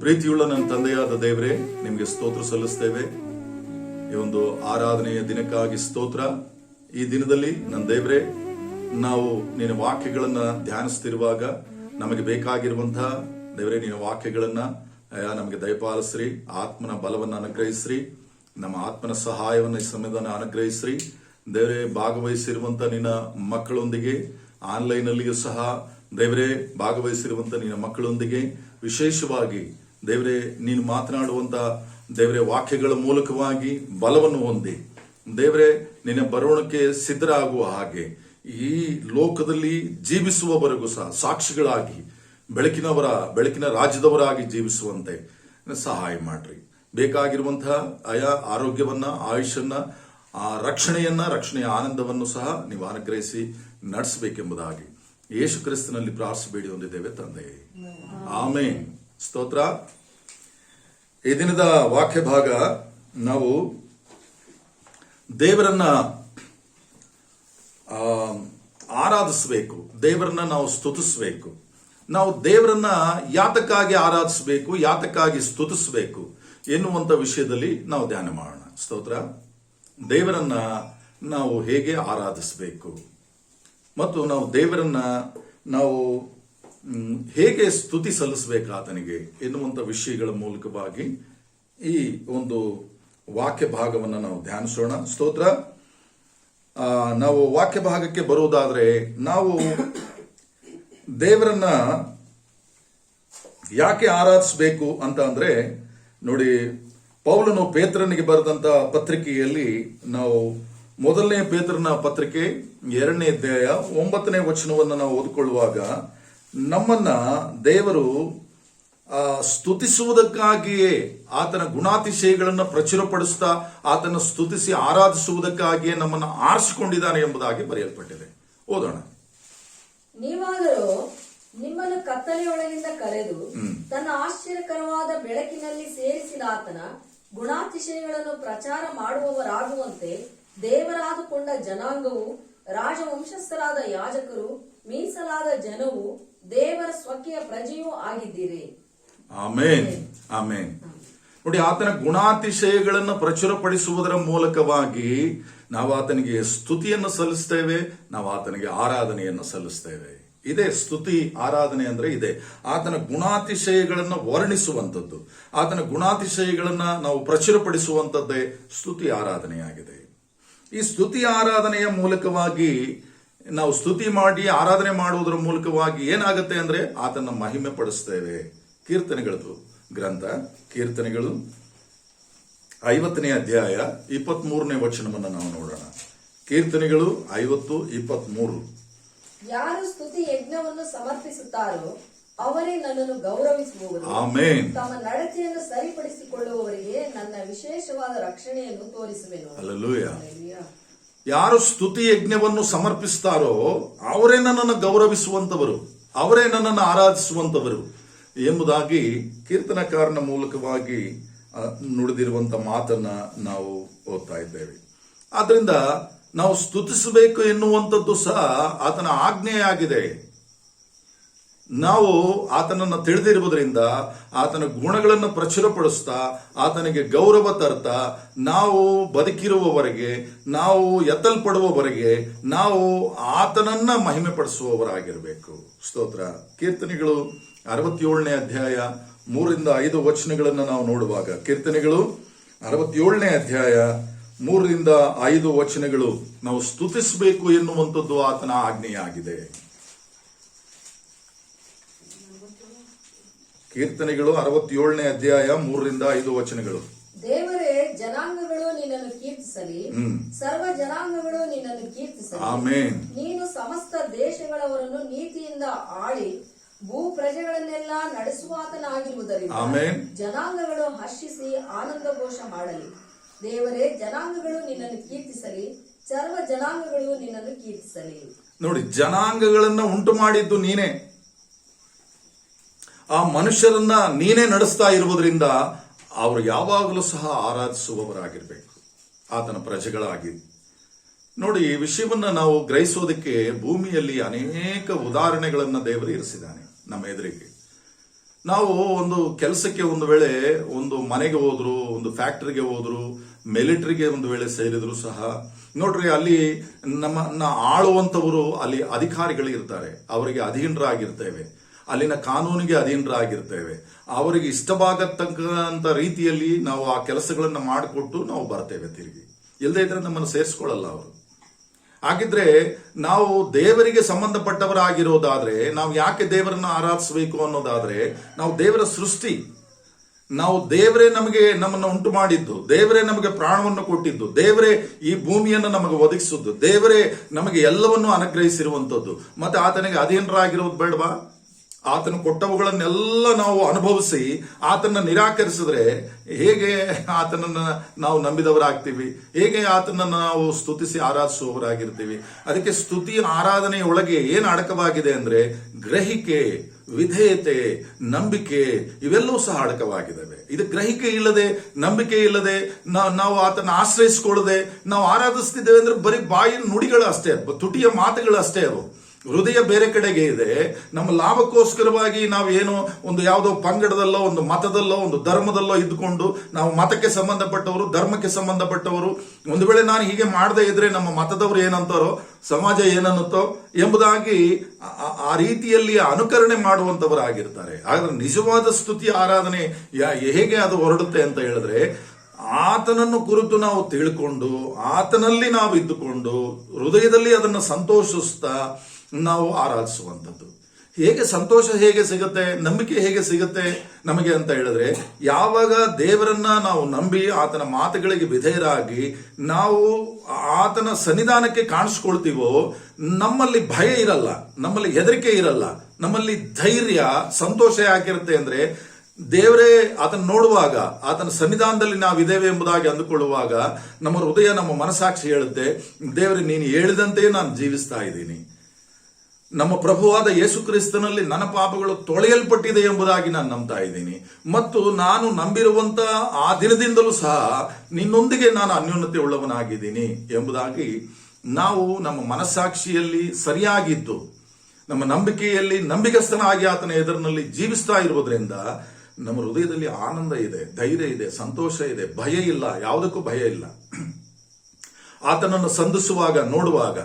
ಪ್ರೀತಿಯುಳ್ಳ ನನ್ನ ತಂದೆಯಾದ ದೇವರೇ, ನಿಮಗೆ ಸ್ತೋತ್ರ ಸಲ್ಲಿಸ್ತೇವೆ. ಈ ಒಂದು ಆರಾಧನೆಯ ದಿನಕ್ಕಾಗಿ ಸ್ತೋತ್ರ. ಈ ದಿನದಲ್ಲಿ ನನ್ನ ದೇವರೇ, ನಾವು ನಿನ್ನ ವಾಕ್ಯಗಳನ್ನ ಧ್ಯಾನಿಸ್ತಿರುವಾಗ ನಮಗೆ ಬೇಕಾಗಿರುವಂತಹ ದೇವರೇ ನಿನ್ನ ವಾಕ್ಯಗಳನ್ನ ನಮಗೆ ದಯಪಾಲಿಸ್ರಿ. ಆತ್ಮನ ಬಲವನ್ನು ಅನುಗ್ರಹಿಸ್ರಿ. ನಮ್ಮ ಆತ್ಮನ ಸಹಾಯವನ್ನು ಈ ಸಮಯದಲ್ಲಿ ಅನುಗ್ರಹಿಸ್ರಿ. ದೇವರೇ, ಭಾಗವಹಿಸಿರುವಂತ ನಿನ್ನ ಮಕ್ಕಳೊಂದಿಗೆ ಆನ್ಲೈನ್ ಅಲ್ಲಿಯೂ ಸಹ ದೇವರೇ ಭಾಗವಹಿಸಿರುವಂತ ನಿನ್ನ ಮಕ್ಕಳೊಂದಿಗೆ ವಿಶೇಷವಾಗಿ ದೇವರೇ ನೀನು ಮಾತನಾಡುವಂತ ದೇವರೇ ವಾಕ್ಯಗಳ ಮೂಲಕವಾಗಿ ಬಲವನ್ನು ಹೊಂದಿ ದೇವರೇ ನಿನ್ನ ಬರೋಣಕ್ಕೆ ಸಿದ್ಧರಾಗುವ ಹಾಗೆ ಈ ಲೋಕದಲ್ಲಿ ಜೀವಿಸುವವರೆಗೂ ಸಹ ಸಾಕ್ಷಿಗಳಾಗಿ ಬೆಳಕಿನ ರಾಜ್ಯದವರಾಗಿ ಜೀವಿಸುವಂತೆ ಸಹಾಯ ಮಾಡ್ರಿ. ಬೇಕಾಗಿರುವಂತಹ ಆಯಾ ಆರೋಗ್ಯವನ್ನ, ಆಯುಷನ್ನ, ರಕ್ಷಣೆಯ ಆನಂದವನ್ನು ಸಹ ನೀವು ಅನುಗ್ರಹಿಸಿ ನಡೆಸಬೇಕೆಂಬುದಾಗಿ ಯೇಸು ಕ್ರಿಸ್ತನಲ್ಲಿ ಪ್ರಾರ್ಥಿಸಬೇಡಿ ಹೊಂದಿದ್ದೇವೆ ತಂದೆ. ಆಮೇನ್. ಸ್ತೋತ್ರ. ಈ ದಿನದ ವಾಕ್ಯ ಭಾಗ, ನಾವು ದೇವರನ್ನ ಆರಾಧಿಸಬೇಕು, ದೇವರನ್ನ ನಾವು ಸ್ತುತಿಸಬೇಕು. ನಾವು ದೇವರನ್ನ ಯಾತಕ್ಕಾಗಿ ಆರಾಧಿಸಬೇಕು, ಯಾತಕ್ಕಾಗಿ ಸ್ತುತಿಸಬೇಕು ಎನ್ನುವಂತ ವಿಷಯದಲ್ಲಿ ನಾವು ಧ್ಯಾನ ಮಾಡೋಣ. ಸ್ತೋತ್ರ. ದೇವರನ್ನ ನಾವು ಹೇಗೆ ಆರಾಧಿಸಬೇಕು ಮತ್ತು ನಾವು ದೇವರನ್ನ ನಾವು ಹೇಗೆ ಸ್ತುತಿ ಸಲ್ಲಿಸಬೇಕು ಆತನಿಗೆ ಎನ್ನುವಂತ ವಿಷಯಗಳ ಮೂಲಕವಾಗಿ ಈ ಒಂದು ವಾಕ್ಯ ಭಾಗವನ್ನು ನಾವು ಧ್ಯಾನಿಸೋಣ. ಸ್ತೋತ್ರ. ನಾವು ವಾಕ್ಯ ಭಾಗಕ್ಕೆ ಬರುವುದಾದ್ರೆ, ನಾವು ದೇವರನ್ನ ಯಾಕೆ ಆರಾಧಿಸಬೇಕು ಅಂತ ಅಂದ್ರೆ, ನೋಡಿ, ಪೌಲನು ಪೇತ್ರನಿಗೆ ಬರೆದಂತ ಪತ್ರಿಕೆಯಲ್ಲಿ ನಾವು ಮೊದಲನೇ ಪೇತ್ರನ ಪತ್ರಿಕೆ 2ನೇ ಅಧ್ಯಾಯ 9ನೇ ವಚನವನ್ನು ನಾವು ಓದಿಕೊಳ್ಳುವಾಗ, ನಮ್ಮನ್ನ ದೇವರು ಸ್ತುತಿಸುವುದಕ್ಕಾಗಿಯೇ, ಆತನ ಗುಣಾತಿಶಯಗಳನ್ನು ಪ್ರಚುರಪಡಿಸ್ತಾ ಆತನ ಸ್ತುತಿಸಿ ಆರಾಧಿಸುವುದಕ್ಕಾಗಿಯೇ ನಮ್ಮನ್ನು ಆರಿಸಿಕೊಂಡಿದ್ದಾನೆ ಎಂಬುದಾಗಿ ಬರೆಯಲ್ಪಟ್ಟಿದೆ. ಓದೋಣ. ನೀವಾದರೂ ನಿಮ್ಮನ್ನು ಕತ್ತಲೆಯೊಳಗಿಂದ ಕರೆದು ತನ್ನ ಆಶ್ಚರ್ಯಕರವಾದ ಬೆಳಕಿನಲ್ಲಿ ಸೇರಿಸಿದ ಆತನ ಗುಣಾತಿಶಯಗಳನ್ನು ಪ್ರಚಾರ ಮಾಡುವವರಾಗುವಂತೆ ದೇವರಾದುಕೊಂಡ ಜನಾಂಗವು, ರಾಜವಂಶಸ್ಥರಾದ ಯಾಜಕರು, ಮೀಸಲಾದ ಜನವು, ದೇವರ ಸ್ವಕೀಯ ಪ್ರಜೆಯೂ ಆಗಿದ್ದೀರಿ. ಆಮೇನ್. ಆಮೇನ್. ನೋಡಿ, ಆತನ ಗುಣಾತಿಶಯಗಳನ್ನು ಪ್ರಚುರಪಡಿಸುವುದರ ಮೂಲಕವಾಗಿ ನಾವು ಆತನಿಗೆ ಸ್ತುತಿಯನ್ನು ಸಲ್ಲಿಸ್ತೇವೆ, ನಾವು ಆತನಿಗೆ ಆರಾಧನೆಯನ್ನು ಸಲ್ಲಿಸ್ತೇವೆ. ಇದೇ ಸ್ತುತಿ, ಆರಾಧನೆ ಅಂದ್ರೆ ಇದೆ. ಆತನ ಗುಣಾತಿಶಯಗಳನ್ನು ವರ್ಣಿಸುವಂಥದ್ದು, ಆತನ ಗುಣಾತಿಶಯಗಳನ್ನ ನಾವು ಪ್ರಚುರಪಡಿಸುವಂಥದ್ದೇ ಸ್ತುತಿ ಆರಾಧನೆಯಾಗಿದೆ. ಈ ಸ್ತುತಿ ಆರಾಧನೆಯ ಮೂಲಕವಾಗಿ ನಾವು ಸ್ತುತಿ ಮಾಡಿ ಆರಾಧನೆ ಮಾಡುವುದರ ಮೂಲಕವಾಗಿ ಏನಾಗುತ್ತೆ ಅಂದ್ರೆ ಆತನ ಮಹಿಮೆ ಪಡಿಸ್ತೇವೆ. ಕೀರ್ತನೆಗಳದು ಗ್ರಂಥ, ಕೀರ್ತನೆಗಳು 50ನೇ ಅಧ್ಯಾಯ 23ನೇ ವಚನವನ್ನು ನಾವು ನೋಡೋಣ. ಕೀರ್ತನೆಗಳು 50:23. ಯಾರು ಸ್ತುತಿ ಯಜ್ಞವನ್ನು ಸಮರ್ಪಿಸುತ್ತಾರೋ ಅವರೇ ನನ್ನನ್ನು ಗೌರವಿಸುವವರು. ಆಮೇನ್. ತಮ್ಮ ನಡತೆಯನ್ನು ಸರಿಪಡಿಸಿಕೊಳ್ಳುವವರಿಗೆ ನನ್ನ ವಿಶೇಷವಾದ ರಕ್ಷಣೆಯನ್ನು ತೋರಿಸುವೆನು. ಹಲ್ಲೆಲೂಯಾ. ಯಾರು ಸ್ತುತಿ ಯಜ್ಞವನ್ನು ಸಮರ್ಪಿಸುತ್ತಾರೋ ಅವರೇ ನನ್ನನ್ನು ಗೌರವಿಸುವಂತವರು, ಅವರೇ ನನ್ನನ್ನು ಆರಾಧಿಸುವಂತವರು ಎಂಬುದಾಗಿ ಕೀರ್ತನಕಾರನ ಮೂಲಕವಾಗಿ ನುಡಿದಿರುವಂತ ಮಾತನ್ನ ನಾವು ಓದ್ತಾ ಇದ್ದೇವೆ. ಆದ್ರಿಂದ ನಾವು ಸ್ತುತಿಸಬೇಕು ಎನ್ನುವಂಥದ್ದು ಸಹ ಆತನ ಆಜ್ಞೆಯಾಗಿದೆ. ನಾವು ಆತನನ್ನು ತಿಳಿದಿರುವುದರಿಂದ ಆತನ ಗುಣಗಳನ್ನು ಪ್ರಚುರಪಡಿಸ್ತಾ ಆತನಿಗೆ ಗೌರವ ತರ್ತಾ ನಾವು ಬದುಕಿರುವವರೆಗೆ, ನಾವು ಎತ್ತಲ್ಪಡುವವರೆಗೆ ನಾವು ಆತನನ್ನ ಮಹಿಮೆ ಪಡಿಸುವವರಾಗಿರಬೇಕು. ಸ್ತೋತ್ರ. ಕೀರ್ತನೆಗಳು 67ನೇ ಅಧ್ಯಾಯ 3-5 ವಚನಗಳನ್ನು ನಾವು ನೋಡುವಾಗ, ಕೀರ್ತನೆಗಳು 67ನೇ ಅಧ್ಯಾಯ 3-5 ವಚನಗಳು ನಾವು ಸ್ತುತಿಸಬೇಕು ಎನ್ನುವಂಥದ್ದು ಆತನ ಆಜ್ಞೆಯಾಗಿದೆ. ಕೀರ್ತನೆಗಳು 67ನೇ ಅಧ್ಯಾಯ 3-5 ವಚನಗಳು. ದೇವರೇ, ಜನಾಂಗಗಳು ನಿನ್ನನ್ನು ಕೀರ್ತಿಸಲಿ, ಸರ್ವ ಜನಾಂಗಗಳು ನಿನ್ನನ್ನು ಕೀರ್ತಿಸಲಿ. ಆಮೇನ್. ನೀನು ಸಮಸ್ತ ದೇಶಗಳವರನ್ನು ನೀತಿಯಿಂದ ಆಳಿ ಭೂ ಪ್ರಜೆಗಳನ್ನೆಲ್ಲ ನಡೆಸುವಾತನಾಗಿರುವುದರಿಂದ ಆಮೆನ್. ಜನಾಂಗಗಳು ಹರ್ಷಿಸಿ ಆನಂದ ಘೋಷ ಮಾಡಲಿ. ದೇವರೇ, ಜನಾಂಗಗಳು ನಿನ್ನನ್ನು ಕೀರ್ತಿಸಲಿ, ಸರ್ವ ಜನಾಂಗಗಳು ನಿನ್ನನ್ನು ಕೀರ್ತಿಸಲಿ. ನೋಡಿ, ಜನಾಂಗಗಳನ್ನ ಉಂಟು ಮಾಡಿದ್ದು ನೀನೇ, ಆ ಮನುಷ್ಯರನ್ನ ನೀನೇ ನಡೆಸ್ತಾ ಇರುವುದರಿಂದ ಅವರು ಯಾವಾಗಲೂ ಸಹ ಆರಾಧಿಸುವವರಾಗಿರ್ಬೇಕು, ಆತನ ಪ್ರಜೆಗಳಾಗಿ. ನೋಡಿ, ಈ ವಿಷಯವನ್ನ ನಾವು ಗ್ರಹಿಸೋದಕ್ಕೆ ಭೂಮಿಯಲ್ಲಿ ಅನೇಕ ಉದಾಹರಣೆಗಳನ್ನ ದೇವರು ಇರಿಸಿದ್ದಾನೆ ನಮ್ಮ ಎದುರಿಗೆ. ನಾವು ಒಂದು ಕೆಲಸಕ್ಕೆ ಒಂದು ವೇಳೆ ಒಂದು ಮನೆಗೆ ಹೋದ್ರು, ಒಂದು ಫ್ಯಾಕ್ಟರಿಗೆ ಹೋದ್ರು, ಮಿಲಿಟರಿಗೆ ಒಂದು ವೇಳೆ ಸೇರಿದ್ರು ಸಹ ನೋಡ್ರಿ, ಅಲ್ಲಿ ನಮ್ಮನ್ನ ಆಳುವಂತವರು ಅಲ್ಲಿ ಅಧಿಕಾರಿಗಳು ಇರ್ತಾರೆ, ಅವರಿಗೆ ಅಧೀನರಾಗಿರ್ತೇವೆ, ಅಲ್ಲಿನ ಕಾನೂನಿಗೆ ಅಧೀನರಾಗಿರ್ತೇವೆ. ಅವರಿಗೆ ಇಷ್ಟವಾಗತಕ್ಕಂಥ ರೀತಿಯಲ್ಲಿ ನಾವು ಆ ಕೆಲಸಗಳನ್ನ ಮಾಡಿಕೊಟ್ಟು ನಾವು ಬರ್ತೇವೆ ತಿರುಗಿ. ಇಲ್ಲದೇ ಇದ್ರೆ ನಮ್ಮನ್ನು ಸೇರಿಸ್ಕೊಳ್ಳಲ್ಲ ಅವರು. ಹಾಗಿದ್ರೆ ನಾವು ದೇವರಿಗೆ ಸಂಬಂಧಪಟ್ಟವರಾಗಿರೋದಾದ್ರೆ ನಾವು ಯಾಕೆ ದೇವರನ್ನ ಆರಾಧಿಸಬೇಕು ಅನ್ನೋದಾದ್ರೆ, ನಾವು ದೇವರ ಸೃಷ್ಟಿ, ನಾವು ದೇವರೇ ನಮ್ಮನ್ನು ಉಂಟು ಮಾಡಿದ್ದು, ದೇವರೇ ನಮಗೆ ಪ್ರಾಣವನ್ನು ಕೊಟ್ಟಿದ್ದು, ದೇವರೇ ಈ ಭೂಮಿಯನ್ನು ನಮಗೆ ಒದಗಿಸಿದ್ದು, ದೇವರೇ ನಮಗೆ ಎಲ್ಲವನ್ನೂ ಅನುಗ್ರಹಿಸಿರುವಂಥದ್ದು. ಮತ್ತೆ ಆತನಿಗೆ ಅಧೀನರಾಗಿರೋದು ಬೇಡವಾ? ಆತನು ಕೊಟ್ಟವುಗಳನ್ನೆಲ್ಲ ನಾವು ಅನುಭವಿಸಿ ಆತನ ನಿರಾಕರಿಸಿದ್ರೆ ಹೇಗೆ ಆತನನ್ನ ನಾವು ನಂಬಿದವರಾಗ್ತೀವಿ? ಹೇಗೆ ಆತನನ್ನ ನಾವು ಸ್ತುತಿಸಿ ಆರಾಧಿಸುವವರಾಗಿರ್ತೀವಿ? ಅದಕ್ಕೆ ಸ್ತುತಿಯ ಆರಾಧನೆಯ ಒಳಗೆ ಏನು ಅಡಕವಾಗಿದೆ ಅಂದ್ರೆ ಗ್ರಹಿಕೆ, ವಿಧೇಯತೆ, ನಂಬಿಕೆ, ಇವೆಲ್ಲವೂ ಸಹ ಅಡಕವಾಗಿದ್ದಾವೆ. ಇದು ಗ್ರಹಿಕೆ ಇಲ್ಲದೆ, ನಂಬಿಕೆ ಇಲ್ಲದೆ, ನಾವು ಆತನ ಆಶ್ರಯಿಸಿಕೊಳ್ಳದೆ ನಾವು ಆರಾಧಿಸ್ತಿದ್ದೇವೆ ಅಂದ್ರೆ ಬರೀ ಬಾಯಿನ ನುಡಿಗಳು ಅಷ್ಟೇ, ತುಟಿಯ ಮಾತುಗಳು ಅಷ್ಟೇ. ಅವು ಹೃದಯ ಬೇರೆ ಕಡೆಗೆ ಇದೆ. ನಮ್ಮ ಲಾಭಕ್ಕೋಸ್ಕರವಾಗಿ ನಾವು ಏನೋ ಒಂದು ಯಾವುದೋ ಪಂಗಡದಲ್ಲೋ, ಒಂದು ಮತದಲ್ಲೋ, ಒಂದು ಧರ್ಮದಲ್ಲೋ ಇದ್ದುಕೊಂಡು ನಾವು ಮತಕ್ಕೆ ಸಂಬಂಧಪಟ್ಟವರು, ಧರ್ಮಕ್ಕೆ ಸಂಬಂಧಪಟ್ಟವರು, ಒಂದು ವೇಳೆ ನಾನು ಹೀಗೆ ಮಾಡದೇ ಇದ್ರೆ ನಮ್ಮ ಮತದವರು ಏನಂತಾರೋ, ಸಮಾಜ ಏನನ್ನುತ್ತೋ ಎಂಬುದಾಗಿ ಆ ರೀತಿಯಲ್ಲಿ ಅನುಕರಣೆ ಮಾಡುವಂತವರಾಗಿರ್ತಾರೆ. ಆದ್ರೆ ನಿಜವಾದ ಸ್ತುತಿ ಆರಾಧನೆ ಹೇಗೆ ಅದು ಹೊರಡುತ್ತೆ ಅಂತ ಹೇಳಿದ್ರೆ, ಆತನನ್ನು ಕುರಿತು ನಾವು ತಿಳ್ಕೊಂಡು, ಆತನಲ್ಲಿ ನಾವು ಇದ್ದುಕೊಂಡು, ಹೃದಯದಲ್ಲಿ ಅದನ್ನು ಸಂತೋಷಿಸ್ತಾ ನಾವು ಆರಾಧಿಸುವಂಥದ್ದು. ಹೇಗೆ ಸಂತೋಷ ಹೇಗೆ ಸಿಗುತ್ತೆ, ನಂಬಿಕೆ ಹೇಗೆ ಸಿಗುತ್ತೆ ನಮಗೆ ಅಂತ ಹೇಳಿದ್ರೆ, ಯಾವಾಗ ದೇವರನ್ನ ನಾವು ನಂಬಿ ಆತನ ಮಾತುಗಳಿಗೆ ವಿಧೇಯರಾಗಿ ನಾವು ಆತನ ಸನ್ನಿಧಾನಕ್ಕೆ ಕಾಣಿಸ್ಕೊಳ್ತೀವೋ, ನಮ್ಮಲ್ಲಿ ಭಯ ಇರಲ್ಲ, ನಮ್ಮಲ್ಲಿ ಹೆದರಿಕೆ ಇರಲ್ಲ, ನಮ್ಮಲ್ಲಿ ಧೈರ್ಯ, ಸಂತೋಷ ಯಾಕಿರುತ್ತೆ ಅಂದ್ರೆ, ದೇವರೇ ಆತನ ನೋಡುವಾಗ, ಆತನ ಸನ್ನಿಧಾನದಲ್ಲಿ ನಾವಿದ್ದೇವೆ ಎಂಬುದಾಗಿ ಅಂದುಕೊಳ್ಳುವಾಗ ನಮ್ಮ ಹೃದಯ, ನಮ್ಮ ಮನಸಾಕ್ಷಿ ಹೇಳುತ್ತೆ, ದೇವರೇ ನೀನು ಹೇಳಿದಂತೆಯೇ ನಾನು ಜೀವಿಸ್ತಾ ಇದ್ದೀನಿ, ನಮ್ಮ ಪ್ರಭುವಾದ ಯೇಸು ಕ್ರಿಸ್ತನಲ್ಲಿ ನನ್ನ ಪಾಪಗಳು ತೊಳೆಯಲ್ಪಟ್ಟಿದೆ ಎಂಬುದಾಗಿ ನಾನು ನಂಬ್ತಾ ಇದ್ದೀನಿ, ಮತ್ತು ನಾನು ನಂಬಿರುವಂತ ಆ ದಿನದಿಂದಲೂ ಸಹ ನಿನ್ನೊಂದಿಗೆ ನಾನು ಅನ್ಯೋನ್ಯತೆ ಉಳ್ಳವನಾಗಿದ್ದೀನಿ ಎಂಬುದಾಗಿ ನಾವು ನಮ್ಮ ಮನಸ್ಸಾಕ್ಷಿಯಲ್ಲಿ ಸರಿಯಾಗಿದ್ದು, ನಮ್ಮ ನಂಬಿಕೆಯಲ್ಲಿ ನಂಬಿಕಸ್ಥನಾಗಿ ಆತನ ಎದುರಿನಲ್ಲಿ ಜೀವಿಸ್ತಾ ಇರುವುದರಿಂದ ನಮ್ಮ ಹೃದಯದಲ್ಲಿ ಆನಂದ ಇದೆ, ಧೈರ್ಯ ಇದೆ, ಸಂತೋಷ ಇದೆ, ಭಯ ಇಲ್ಲ, ಯಾವುದಕ್ಕೂ ಭಯ ಇಲ್ಲ. ಆತನನ್ನು ಸಂಧಿಸುವಾಗ, ನೋಡುವಾಗ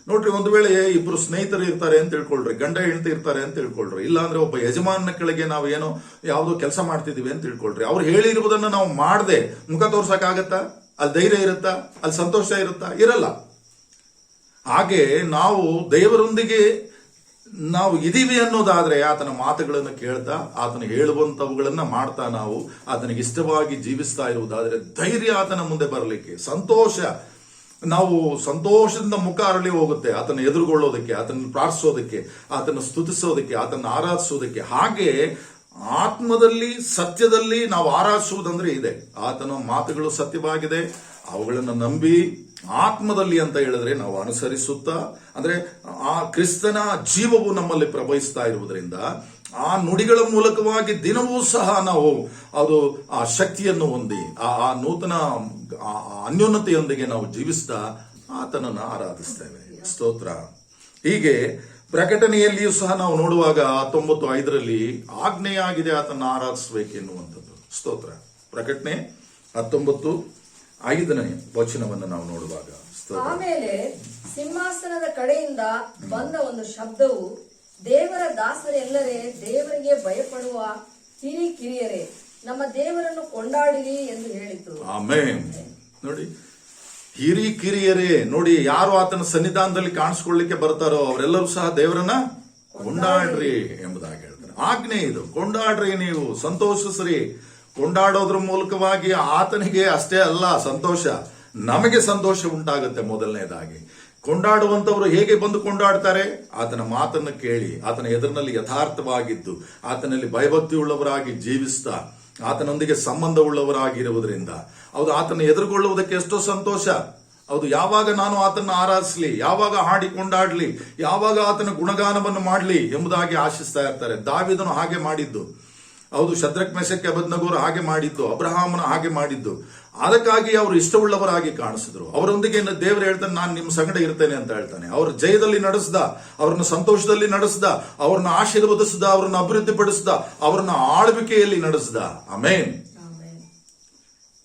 ನೋಡ್ರಿ, ಒಂದು ವೇಳೆ ಇಬ್ರು ಸ್ನೇಹಿತರು ಇರ್ತಾರೆ ಅಂತ ತಿಳ್ಕೊಳ್ರಿ, ಗಂಡ ಹೆಂಡತಿ ಇರ್ತಾರೆ ಅಂತ ತಿಳ್ಕೊಳ್ರಿ, ಇಲ್ಲಾಂದ್ರೆ ಒಬ್ಬ ಯಜಮಾನ ಕೆಳಗೆ ನಾವು ಏನೋ ಯಾವುದೋ ಕೆಲಸ ಮಾಡ್ತಿದೀವಿ ಅಂತ ತಿಳ್ಕೊಳ್ರಿ, ಅವ್ರು ಹೇಳಿರುವುದನ್ನ ನಾವು ಮಾಡದೆ ಮುಖ ತೋರ್ಸಕ್ಕಾಗತ್ತಾ? ಅಲ್ಲಿ ಧೈರ್ಯ ಇರುತ್ತಾ? ಅಲ್ಲಿ ಸಂತೋಷ ಇರುತ್ತಾ? ಇರಲ್ಲ. ಹಾಗೆ ನಾವು ದೇವರೊಂದಿಗೆ ನಾವು ಇದೀವಿ ಅನ್ನೋದಾದ್ರೆ ಆತನ ಮಾತುಗಳನ್ನು ಕೇಳ್ತಾ, ಆತನ ಹೇಳುವಂತವುಗಳನ್ನ ಮಾಡ್ತಾ ನಾವು ಆತನಿಗೆ ಇಷ್ಟವಾಗಿ ಜೀವಿಸ್ತಾ ಇರುವುದಾದ್ರೆ ಧೈರ್ಯ ಆತನ ಮುಂದೆ ಬರಲಿಕ್ಕೆ, ಸಂತೋಷ, ನಾವು ಸಂತೋಷದಿಂದ ಮುಖ ಅರಳಿ ಹೋಗುತ್ತೆ ಆತನ ಎದುರುಗೊಳ್ಳೋದಕ್ಕೆ, ಆತನ ಪ್ರಾರ್ಥಿಸೋದಕ್ಕೆ, ಆತನ ಸ್ತುತಿಸೋದಕ್ಕೆ, ಆತನ ಆರಾಧಿಸೋದಕ್ಕೆ. ಹಾಗೆ ಆತ್ಮದಲ್ಲಿ, ಸತ್ಯದಲ್ಲಿ ನಾವು ಆರಾಧಿಸುವುದಂದ್ರೆ ಇದೆ. ಆತನ ಮಾತುಗಳು ಸತ್ಯವಾಗಿದೆ, ಅವುಗಳನ್ನು ನಂಬಿ ಆತ್ಮದಲ್ಲಿ ಅಂತ ಹೇಳಿದ್ರೆ ನಾವು ಅನುಸರಿಸುತ್ತಾ, ಅಂದ್ರೆ ಆ ಕ್ರಿಸ್ತನ ಜೀವವು ನಮ್ಮಲ್ಲಿ ಪ್ರವಹಿಸ್ತಾ ಇರುವುದರಿಂದ ಆ ನುಡಿಗಳ ಮೂಲಕವಾಗಿ ದಿನವೂ ಸಹ ನಾವು ಅದು ಆ ಶಕ್ತಿಯನ್ನು ಹೊಂದಿ ಆ ನೂತನ ಅನ್ಯೋನ್ಯತೆಯೊಂದಿಗೆ ನಾವು ಜೀವಿಸ್ತಾ ಆತನನ್ನು ಆರಾಧಿಸ್ತೇವೆ. ಸ್ತೋತ್ರ. ಹೀಗೆ ಪ್ರಕಟಣೆಯಲ್ಲಿಯೂ ಸಹ ನಾವು ನೋಡುವಾಗ 19:5 ಆಜ್ಞೆಯಾಗಿದೆ ಆತನ ಆರಾಧಿಸಬೇಕೆನ್ನುವಂಥದ್ದು. ಸ್ತೋತ್ರ. ಪ್ರಕಟಣೆ 19:5 ವಚನವನ್ನು ನಾವು ನೋಡುವಾಗ, ಆಮೇಲೆ ಸಿಂಹಾಸನದ ಕಡೆಯಿಂದ ಬಂದ ಒಂದು ಶಬ್ದವು, ದೇವರ ದಾಸರೆಲ್ಲರೇ, ದೇವರಿಗೆ ಭಯಪಡುವ ಕಿರಿಯರೇ, ನಮ್ಮ ದೇವರನ್ನು ಕೊಂಡಾಡಿರಿ ಎಂದು ಹೇಳಿತು. ಆಮೆನ್. ನೋಡಿ, ಕಿರಿಯರೇ, ನೋಡಿ, ಯಾರು ಆತನ ಸನ್ನಿಧಾನದಲ್ಲಿ ಕಾಣಿಸ್ಕೊಳ್ಳಿಕ್ಕೆ ಬರ್ತಾರೋ ಅವರೆಲ್ಲರೂ ಸಹ ದೇವರನ್ನ ಕೊಂಡಾಡ್ರಿ ಎಂಬುದಾಗಿ ಹೇಳ್ತಾರೆ. ಆಜ್ಞೆ ಇದು. ಕೊಂಡಾಡ್ರಿ, ನೀವು ಸಂತೋಷಿಸ್ರಿ. ಕೊಂಡಾಡೋದ್ರ ಮೂಲಕವಾಗಿ ಆತನಿಗೆ ಅಷ್ಟೇ ಅಲ್ಲ ಸಂತೋಷ, ನಮಗೆ ಸಂತೋಷ ಉಂಟಾಗುತ್ತೆ. ಮೊದಲನೇದಾಗಿ ಕೊಂಡಾಡುವಂತವರು ಹೇಗೆ ಬಂದು ಕೊಂಡಾಡ್ತಾರೆ? ಆತನ ಮಾತನ್ನು ಕೇಳಿ, ಆತನ ಎದುರಿನಲ್ಲಿ ಯಥಾರ್ಥವಾಗಿದ್ದು, ಆತನಲ್ಲಿ ಭಯಭಕ್ತಿಯುಳ್ಳವರಾಗಿ ಜೀವಿಸ್ತಾ, ಆತನೊಂದಿಗೆ ಸಂಬಂಧವುಳ್ಳವರಾಗಿರುವುದರಿಂದ. ಹೌದು, ಆತನ ಎದುರುಗೊಳ್ಳುವುದಕ್ಕೆ ಎಷ್ಟೋ ಸಂತೋಷ. ಹೌದು, ಯಾವಾಗ ನಾನು ಆತನ ಆರಾಧಿಸಲಿ, ಯಾವಾಗ ಹಾಡಿ ಕೊಂಡಾಡ್ಲಿ, ಯಾವಾಗ ಆತನ ಗುಣಗಾನವನ್ನು ಮಾಡಲಿ ಎಂಬುದಾಗಿ ಆಶಿಸ್ತಾ ಇರ್ತಾರೆ. ದಾವೀದನು ಹಾಗೆ ಮಾಡಿದ್ದು. ಹೌದು, ಶದ್ರಕ್ ಮೆಷಕ್ ಅಬೇದ್ನೆಗೋರು ಹಾಗೆ ಮಾಡಿದ್ದು, ಅಬ್ರಹಾಮನ ಹಾಗೆ ಮಾಡಿದ್ದು. ಅದಕ್ಕಾಗಿ ಅವರು ಇಷ್ಟವುಳ್ಳವರಾಗಿ ಕಾಣಿಸಿದ್ರು. ಅವರೊಂದಿಗೆ ದೇವರು ಹೇಳ್ತಾನೆ, ನಾನು ನಿಮ್ಮ ಸಂಗಡ ಇರ್ತೇನೆ ಅಂತ ಹೇಳ್ತಾನೆ. ಅವ್ರ ಜಯದಲ್ಲಿ ನಡೆಸ್ದ, ಅವ್ರನ್ನ ಸಂತೋಷದಲ್ಲಿ ನಡೆಸ್ದ, ಅವ್ರನ್ನ ಆಶೀರ್ವದಿಸ್ದ, ಅವ್ರನ್ನ ಅಭಿವೃದ್ಧಿಪಡಿಸ್ದ, ಅವ್ರನ್ನ ಆಳ್ವಿಕೆಯಲ್ಲಿ ನಡೆಸ್ದ. ಆಮೇನ್.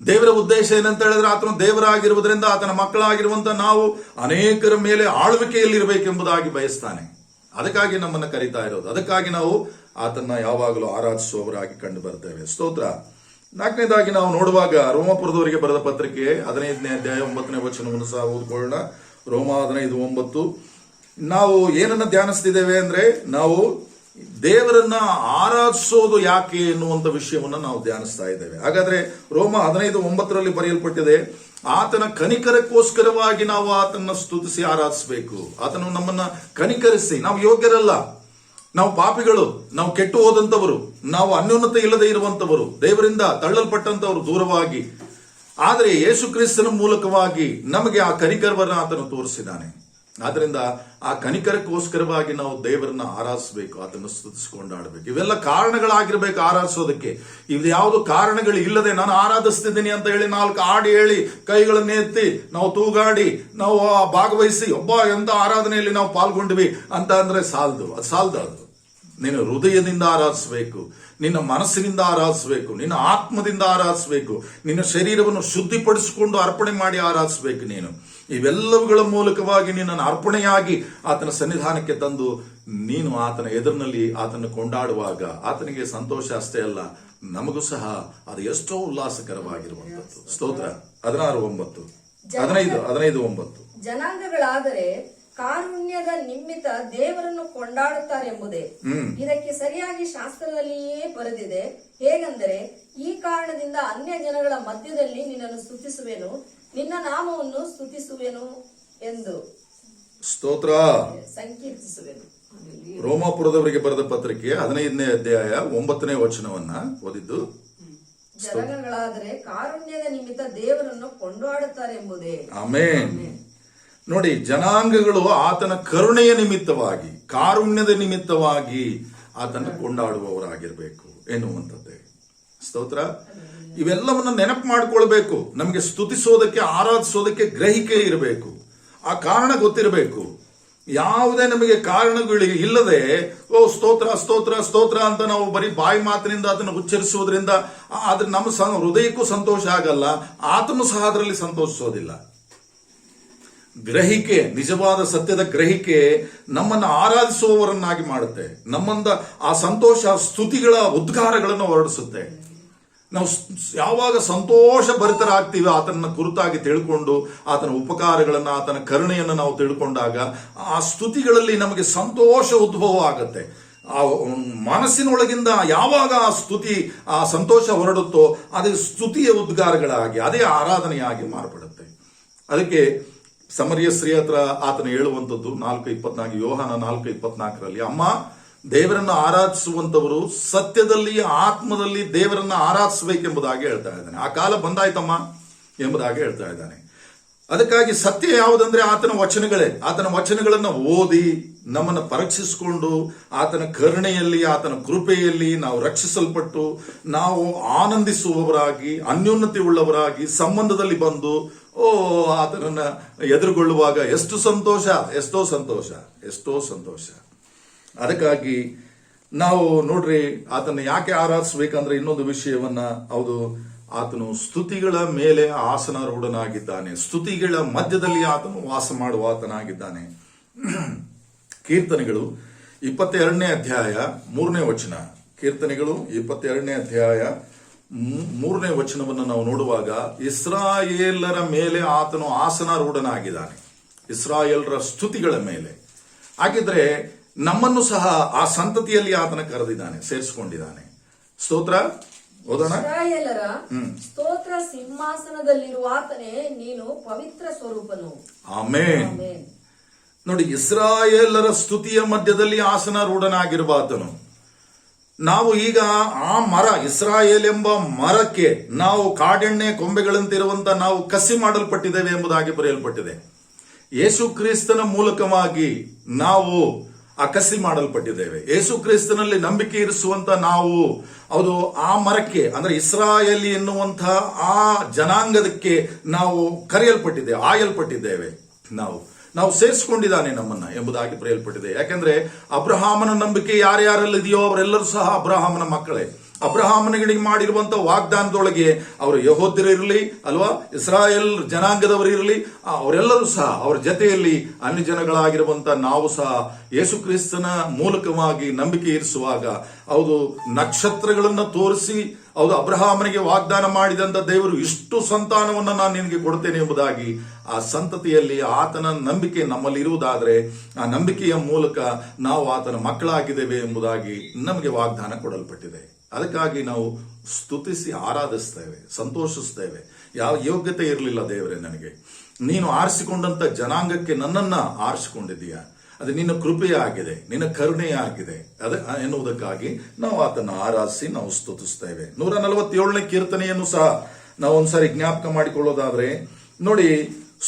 ದೇವರ ಉದ್ದೇಶ ಏನಂತ ಹೇಳಿದ್ರೆ, ಆತನು ದೇವರಾಗಿರುವುದರಿಂದ ಆತನ ಮಕ್ಕಳಾಗಿರುವಂತ ನಾವು ಅನೇಕರ ಮೇಲೆ ಆಳ್ವಿಕೆಯಲ್ಲಿ ಇರಬೇಕೆಂಬುದಾಗಿ ಬಯಸ್ತಾನೆ. ಅದಕ್ಕಾಗಿ ನಮ್ಮನ್ನ ಕರೀತಾ ಇರೋದು. ಅದಕ್ಕಾಗಿ ನಾವು ಆತನ್ನ ಯಾವಾಗಲೂ ಆರಾಧಿಸುವವರಾಗಿ ಕಂಡು ಬರ್ತೇವೆ. ಸ್ತೋತ್ರ. 4ನೇದಾಗಿ ನಾವು ನೋಡುವಾಗ ರೋಮಾಪುರದವರಿಗೆ ಬರೆದ ಪತ್ರಿಕೆ 15ನೇ ಅಧ್ಯಾಯ 9ನೇ ವಚನವನ್ನು ಸಹ ಓದ್ಕೊಳ್ಳೋಣ. ರೋಮ 15:9. ನಾವು ಏನನ್ನ ಧ್ಯಾನಿಸ್ತಿದ್ದೇವೆ ಅಂದ್ರೆ, ನಾವು ದೇವರನ್ನ ಆರಾಧಿಸೋದು ಯಾಕೆ ಎನ್ನುವಂತ ವಿಷಯವನ್ನ ನಾವು ಧ್ಯಾನಿಸ್ತಾ ಇದ್ದೇವೆ. ಹಾಗಾದ್ರೆ ರೋಮ 15:9 ಬರೆಯಲ್ಪಟ್ಟಿದೆ, ಆತನ ಕನಿಕರಕ್ಕೋಸ್ಕರವಾಗಿ ನಾವು ಆತನ ಸ್ತುತಿಸಿ ಆರಾಧಿಸಬೇಕು. ಆತನು ನಮ್ಮನ್ನ ಕನಿಕರಿಸಿ, ನಾವು ಯೋಗ್ಯರಲ್ಲ, ನಾವು ಪಾಪಿಗಳು, ನಾವು ಕೆಟ್ಟು ಹೋದಂತವರು, ನಾವು ಅನ್ಯೋನ್ಯತೆ ಇಲ್ಲದೆ ಇರುವಂತವರು, ದೇವರಿಂದ ತಳ್ಳಲ್ಪಟ್ಟಂತವರು ದೂರವಾಗಿ. ಆದರೆ ಯೇಸು ಕ್ರಿಸ್ತನ ಮೂಲಕವಾಗಿ ನಮಗೆ ಆ ಕನಿಕರವನ್ನ ಆತನು ತೋರಿಸಿದ್ದಾನೆ. ಆದ್ರಿಂದ ಆ ಕನಿಕರಕ್ಕೋಸ್ಕರವಾಗಿ ನಾವು ದೇವರನ್ನ ಆರಾಧಿಸಬೇಕು, ಆತನ್ನು ಸ್ತುತಿಸಿಕೊಂಡಾಡಬೇಕು. ಇವೆಲ್ಲ ಕಾರಣಗಳಾಗಿರ್ಬೇಕು ಆರಾಧಿಸೋದಕ್ಕೆ. ಇದು ಯಾವುದು ಕಾರಣಗಳು ಇಲ್ಲದೆ ನಾನು ಆರಾಧಿಸ್ತಿದ್ದೀನಿ ಅಂತ ಹೇಳಿ 4 ಹಾಡು ಹೇಳಿ ಕೈಗಳನ್ನ ಎತ್ತಿ ನಾವು ತೂಗಾಡಿ ನಾವು ಭಾಗವಹಿಸಿ ಒಬ್ಬ ಎಂತ ಆರಾಧನೆಯಲ್ಲಿ ನಾವು ಪಾಲ್ಗೊಂಡ್ವಿ ಅಂತ ಅಂದ್ರೆ ಸಾಲದು. ಅದು ಸಾಲದು. ಅದು ನೀನು ಹೃದಯದಿಂದ ಆರಾಧಿಸಬೇಕು, ನಿನ್ನ ಮನಸ್ಸಿನಿಂದ ಆರಾಧಿಸಬೇಕು, ನಿನ್ನ ಆತ್ಮದಿಂದ ಆರಾಧಿಸಬೇಕು, ನಿನ್ನ ಶರೀರವನ್ನು ಶುದ್ಧಿಪಡಿಸಿಕೊಂಡು ಅರ್ಪಣೆ ಮಾಡಿ ಆರಾಧಿಸಬೇಕು. ನೀನು ಇವೆಲ್ಲವುಗಳ ಮೂಲಕವಾಗಿ ನಿನ್ನನ್ನು ಅರ್ಪಣೆಯಾಗಿ ಆತನ ಸನ್ನಿಧಾನಕ್ಕೆ ತಂದು ನೀನು ಆತನ ಎದುರಿನಲ್ಲಿ ಆತನ ಕೊಂಡಾಡುವಾಗ ಆತನಿಗೆ ಸಂತೋಷ ಅಷ್ಟೇ ಅಲ್ಲ, ನಮಗೂ ಸಹ ಅದು ಎಷ್ಟೋ ಉಲ್ಲಾಸಕರವಾಗಿರುವಂತದ್ದು. ಸ್ತೋತ್ರ. 16:9 15:9. ಜನಾಂಗಗಳಾದರೆ ಕಾರುಣ್ಯದ ನಿಮಿತ್ತ ದೇವರನ್ನು ಕೊಂಡಾಡುತ್ತಾರೆಂಬುದೇ ಇದಕ್ಕೆ ಸರಿಯಾಗಿ ಶಾಸ್ತ್ರದಲ್ಲಿಯೇ ಬರೆದಿದೆ. ಹೇಗೆಂದರೆ, ಈ ಕಾರಣದಿಂದ ಅನ್ಯ ಜನಗಳ ಮಧ್ಯದಲ್ಲಿ ನಿನ್ನನ್ನು ಸ್ತುತಿಸುವೆನು, ನಿನ್ನ ನಾಮವನ್ನು ಸ್ತುತಿಸುವೆನು ಎಂದು ಸ್ತೋತ್ರ ಸಂಕೀರ್ತಿಸುವೆನು. ರೋಮಾಪುರದವರಿಗೆ ಬರೆದ ಪತ್ರಿಕೆ 15ನೇ ಅಧ್ಯಾಯ 9ನೇ ವಚನವನ್ನ ಓದಿದ್ದು. ಜನಾಂಗಗಳಾದರೆ ಕಾರುಣ್ಯದ ನಿಮಿತ್ತ ದೇವರನ್ನು ಕೊಂಡಾಡುತ್ತಾರೆಂಬುದೇ. ಆಮೇನ್. ನೋಡಿ, ಜನಾಂಗಗಳು ಆತನ ಕರುಣೆಯ ನಿಮಿತ್ತವಾಗಿ, ಕಾರುಣ್ಯದ ನಿಮಿತ್ತವಾಗಿ ಆತನ ಕೊಂಡಾಡುವವರಾಗಿರ್ಬೇಕು ಎನ್ನುವಂಥದ್ದೇ. ಸ್ತೋತ್ರ. ಇವೆಲ್ಲವನ್ನ ನೆನಪು ಮಾಡಿಕೊಳ್ಬೇಕು. ನಮಗೆ ಸ್ತುತಿಸೋದಕ್ಕೆ, ಆರಾಧಿಸೋದಕ್ಕೆ ಗ್ರಹಿಕೆ ಇರಬೇಕು, ಆ ಕಾರಣ ಗೊತ್ತಿರಬೇಕು. ಯಾವುದೇ ನಮಗೆ ಕಾರಣಗಳು ಇಲ್ಲದೆ ಸ್ತೋತ್ರ ಸ್ತೋತ್ರ ಸ್ತೋತ್ರ ಅಂತ ನಾವು ಬರೀ ಬಾಯಿ ಮಾತಿನಿಂದ ಅದನ್ನು ಉಚ್ಚರಿಸುವುದರಿಂದ ಆದ್ರೆ ನಮ್ಮ ಹೃದಯಕ್ಕೂ ಸಂತೋಷ ಆಗಲ್ಲ, ಆತನು ಸಹ ಅದರಲ್ಲಿ ಸಂತೋಷಿಸೋದಿಲ್ಲ. ಗ್ರಹಿಕೆ, ನಿಜವಾದ ಸತ್ಯದ ಗ್ರಹಿಕೆ ನಮ್ಮನ್ನು ಆರಾಧಿಸುವವರನ್ನಾಗಿ ಮಾಡುತ್ತೆ. ನಮ್ಮಂದ ಆ ಸಂತೋಷ ಸ್ತುತಿಗಳ ಉದ್ಗಾರಗಳನ್ನು ಹೊರಡಿಸುತ್ತೆ. ನಾವು ಯಾವಾಗ ಸಂತೋಷ ಭರಿತರಾಗ್ತೀವಿ, ಆತನ ಕುರಿತಾಗಿ ತಿಳ್ಕೊಂಡು ಆತನ ಉಪಕಾರಗಳನ್ನು, ಆತನ ಕರುಣೆಯನ್ನು ನಾವು ತಿಳ್ಕೊಂಡಾಗ ಆ ಸ್ತುತಿಗಳಲ್ಲಿ ನಮಗೆ ಸಂತೋಷ ಉದ್ಭವ ಆಗತ್ತೆ. ಆ ಮನಸ್ಸಿನೊಳಗಿಂದ ಯಾವಾಗ ಆ ಸ್ತುತಿ, ಆ ಸಂತೋಷ ಹೊರಡುತ್ತೋ ಅದೇ ಸ್ತುತಿಯ ಉದ್ಗಾರಗಳಾಗಿ, ಅದೇ ಆರಾಧನೆಯಾಗಿ ಮಾರ್ಪಡುತ್ತೆ. ಅದಕ್ಕೆ ಸಮರಿಯ ಸ್ತ್ರೀ ಹತ್ರ ಆತನ ಹೇಳುವಂಥದ್ದು 4:24, ಯೋಹಾನ 4:24, ಅಮ್ಮ, ದೇವರನ್ನು ಆರಾಧಿಸುವಂತವರು ಸತ್ಯದಲ್ಲಿ ಆತ್ಮದಲ್ಲಿ ದೇವರನ್ನ ಆರಾಧಿಸಬೇಕೆಂಬುದಾಗಿ ಹೇಳ್ತಾ ಇದ್ದಾನೆ. ಆ ಕಾಲ ಬಂದಾಯ್ತಮ್ಮ ಎಂಬುದಾಗಿ ಹೇಳ್ತಾ ಇದ್ದಾನೆ. ಅದಕ್ಕಾಗಿ ಸತ್ಯ ಯಾವುದಂದ್ರೆ ಆತನ ವಚನಗಳೇ. ಆತನ ವಚನಗಳನ್ನು ಓದಿ ನಮ್ಮನ್ನು ಪರೀಕ್ಷಿಸಿಕೊಂಡು ಆತನ ಕರುಣೆಯಲ್ಲಿ, ಆತನ ಕೃಪೆಯಲ್ಲಿ ನಾವು ರಕ್ಷಿಸಲ್ಪಟ್ಟು ನಾವು ಆನಂದಿಸುವವರಾಗಿ, ಅನ್ಯೋನ್ಯತೆ ಉಳ್ಳವರಾಗಿ ಸಂಬಂಧದಲ್ಲಿ ಬಂದು ಆತನನ್ನ ಎದುರುಗೊಳ್ಳುವಾಗ ಎಷ್ಟು ಸಂತೋಷ, ಎಷ್ಟೋ ಸಂತೋಷ, ಎಷ್ಟೋ ಸಂತೋಷ. ಅದಕ್ಕಾಗಿ ನಾವು ನೋಡ್ರಿ, ಆತನ ಯಾಕೆ ಆರಾಧಿಸಬೇಕಂದ್ರೆ ಇನ್ನೊಂದು ವಿಷಯವನ್ನ, ಹೌದು, ಆತನು ಸ್ತುತಿಗಳ ಮೇಲೆ ಆಸನಾರೂಢನಾಗಿದ್ದಾನೆ. ಸ್ತುತಿಗಳ ಮಧ್ಯದಲ್ಲಿ ಆತನು ವಾಸ ಮಾಡುವ ಆತನಾಗಿದ್ದಾನೆ. ಕೀರ್ತನೆಗಳು 22ನೇ ಅಧ್ಯಾಯ 3ನೇ ವಚನ. ಕೀರ್ತನೆಗಳು 22ನೇ ಅಧ್ಯಾಯ 3ನೇ ವಚನವನ್ನು ನಾವು ನೋಡುವಾಗ, ಇಸ್ರಾಯೇಲರ ಮೇಲೆ ಆತನು ಆಸನಾರೂಢನಾಗಿದ್ದಾನೆ. ಇಸ್ರಾಯೇಲರ ಸ್ತುತಿಗಳ ಮೇಲೆ. ಹಾಗಿದ್ರೆ ನಮ್ಮನ್ನು ಸಹ ಆ ಸಂತತಿಯಲ್ಲಿ ಆತನ ಕರೆದಿದ್ದಾನೆ, ಸೇರಿಸಿಕೊಂಡಿದ್ದಾನೆ. ಸ್ತೋತ್ರ. ಓದೋಣ. ಇಸ್ರಾಯೇಲರ ಸ್ತೋತ್ರ ಸಿಂಹಾಸನದಲ್ಲಿರುವ ಆತನೇ, ನೀನು ಪವಿತ್ರ ಸ್ವರೂಪನು. ಆಮೇನ್. ನೋಡಿ, ಇಸ್ರಾಯೇಲರ ಸ್ತುತಿಯ ಮಧ್ಯದಲ್ಲಿ ಆಸನಾರೂಢನಾಗಿರುವ ಆತನು. ನಾವು ಈಗ ಆ ಮರ, ಇಸ್ರಾಯೇಲ್ ಎಂಬ ಮರಕ್ಕೆ ನಾವು ಕಾಡೆಣ್ಣೆ ಕೊಂಬೆಗಳಂತಿರುವಂತ ನಾವು ಕಸಿ ಮಾಡಲ್ಪಟ್ಟಿದ್ದೇವೆ ಎಂಬುದಾಗಿ ಬರೆಯಲ್ಪಟ್ಟಿದೆ. ಯೇಸು ಕ್ರಿಸ್ತನ ಮೂಲಕವಾಗಿ ನಾವು ಆ ಕಸಿ ಮಾಡಲ್ಪಟ್ಟಿದ್ದೇವೆ. ಯೇಸು ಕ್ರಿಸ್ತನಲ್ಲಿ ನಂಬಿಕೆ ಇರಿಸುವಂತ ನಾವು ಅದು ಆ ಮರಕ್ಕೆ, ಅಂದ್ರೆ ಇಸ್ರಾಯೇಲಿ ಎನ್ನುವಂತಹ ಆ ಜನಾಂಗದಕ್ಕೆ ನಾವು ಕರೆಯಲ್ಪಟ್ಟಿದ್ದೇವೆ, ಆಯಲ್ಪಟ್ಟಿದ್ದೇವೆ. ನಾವು ಸೇರಿಸಿಕೊಂಡಿದ್ದಾನೆ ನಮ್ಮನ್ನ ಎಂಬುದಾಗಿ ಬರೆಯಲ್ಪಟ್ಟಿದೆ. ಯಾಕೆಂದ್ರೆ ಅಬ್ರಹಾಮನ ನಂಬಿಕೆ ಯಾರ್ಯಾರಲ್ಲಿದೆಯೋ ಅವರೆಲ್ಲರೂ ಸಹ ಅಬ್ರಹಾಮನ ಮಕ್ಕಳೇ. ಅಬ್ರಹಾಮನಿಗೆ ಮಾಡಿರುವಂತಹ ವಾಗ್ದಾನದೊಳಗೆ ಅವರು ಯಹೂದ್ಯರಿರಲಿ ಅಲ್ವಾ, ಇಸ್ರಾಯೇಲ್ ಜನಾಂಗದವರು ಇರಲಿ, ಅವರೆಲ್ಲರೂ ಸಹ ಅವರ ಜೊತೆಯಲ್ಲಿ ಅನ್ಯ ಜನಗಳಾಗಿರುವಂತ ನಾವು ಸಹ ಯೇಸು ಕ್ರಿಸ್ತನ ಮೂಲಕವಾಗಿ ನಂಬಿಕೆ ಇರಿಸುವಾಗ ಹೌದು ನಕ್ಷತ್ರಗಳನ್ನ ತೋರಿಸಿ ಹೌದು ಅಬ್ರಹಾಮನಿಗೆ ವಾಗ್ದಾನ ಮಾಡಿದಂತ ದೇವರು ಇಷ್ಟು ಸಂತಾನವನ್ನು ನಾನು ನಿನಗೆ ಕೊಡ್ತೇನೆ ಎಂಬುದಾಗಿ ಆ ಸಂತತಿಯಲ್ಲಿ ಆತನ ನಂಬಿಕೆ ನಮ್ಮಲ್ಲಿ ಇರುವುದಾದ್ರೆ ಆ ನಂಬಿಕೆಯ ಮೂಲಕ ನಾವು ಆತನ ಮಕ್ಕಳಾಗಿದ್ದೇವೆ ಎಂಬುದಾಗಿ ನಮಗೆ ವಾಗ್ದಾನ ಕೊಡಲ್ಪಟ್ಟಿದೆ. ಅದಕ್ಕಾಗಿ ನಾವು ಸ್ತುತಿಸಿ ಆರಾಧಿಸ್ತೇವೆ, ಸಂತೋಷಿಸ್ತೇವೆ. ಯಾವ ಯೋಗ್ಯತೆ ಇರಲಿಲ್ಲ ದೇವರೇ ನನಗೆ, ನೀನು ಆರಿಸಿಕೊಂಡಂತ ಜನಾಂಗಕ್ಕೆ ನನ್ನನ್ನ ಆರಿಸಿಕೊಂಡಿದ್ದೀಯಾ, ಅದು ನಿನ್ನ ಕೃಪೆಯೇ ಆಗಿದೆ, ನಿನ್ನ ಕರುಣೆಯೇ ಆಗಿದೆ ಎನ್ನುವುದಕ್ಕಾಗಿ ನಾವು ಆತನ ಆರಾಧಿಸಿ ನಾವು ಸ್ತುತಿಸ್ತೇವೆ. 147ನೇ ಕೀರ್ತನೆಯನ್ನು ಸಹ ನಾವು ಒಂದ್ಸಾರಿ ಜ್ಞಾಪಕ ಮಾಡಿಕೊಳ್ಳೋದಾದ್ರೆ ನೋಡಿ,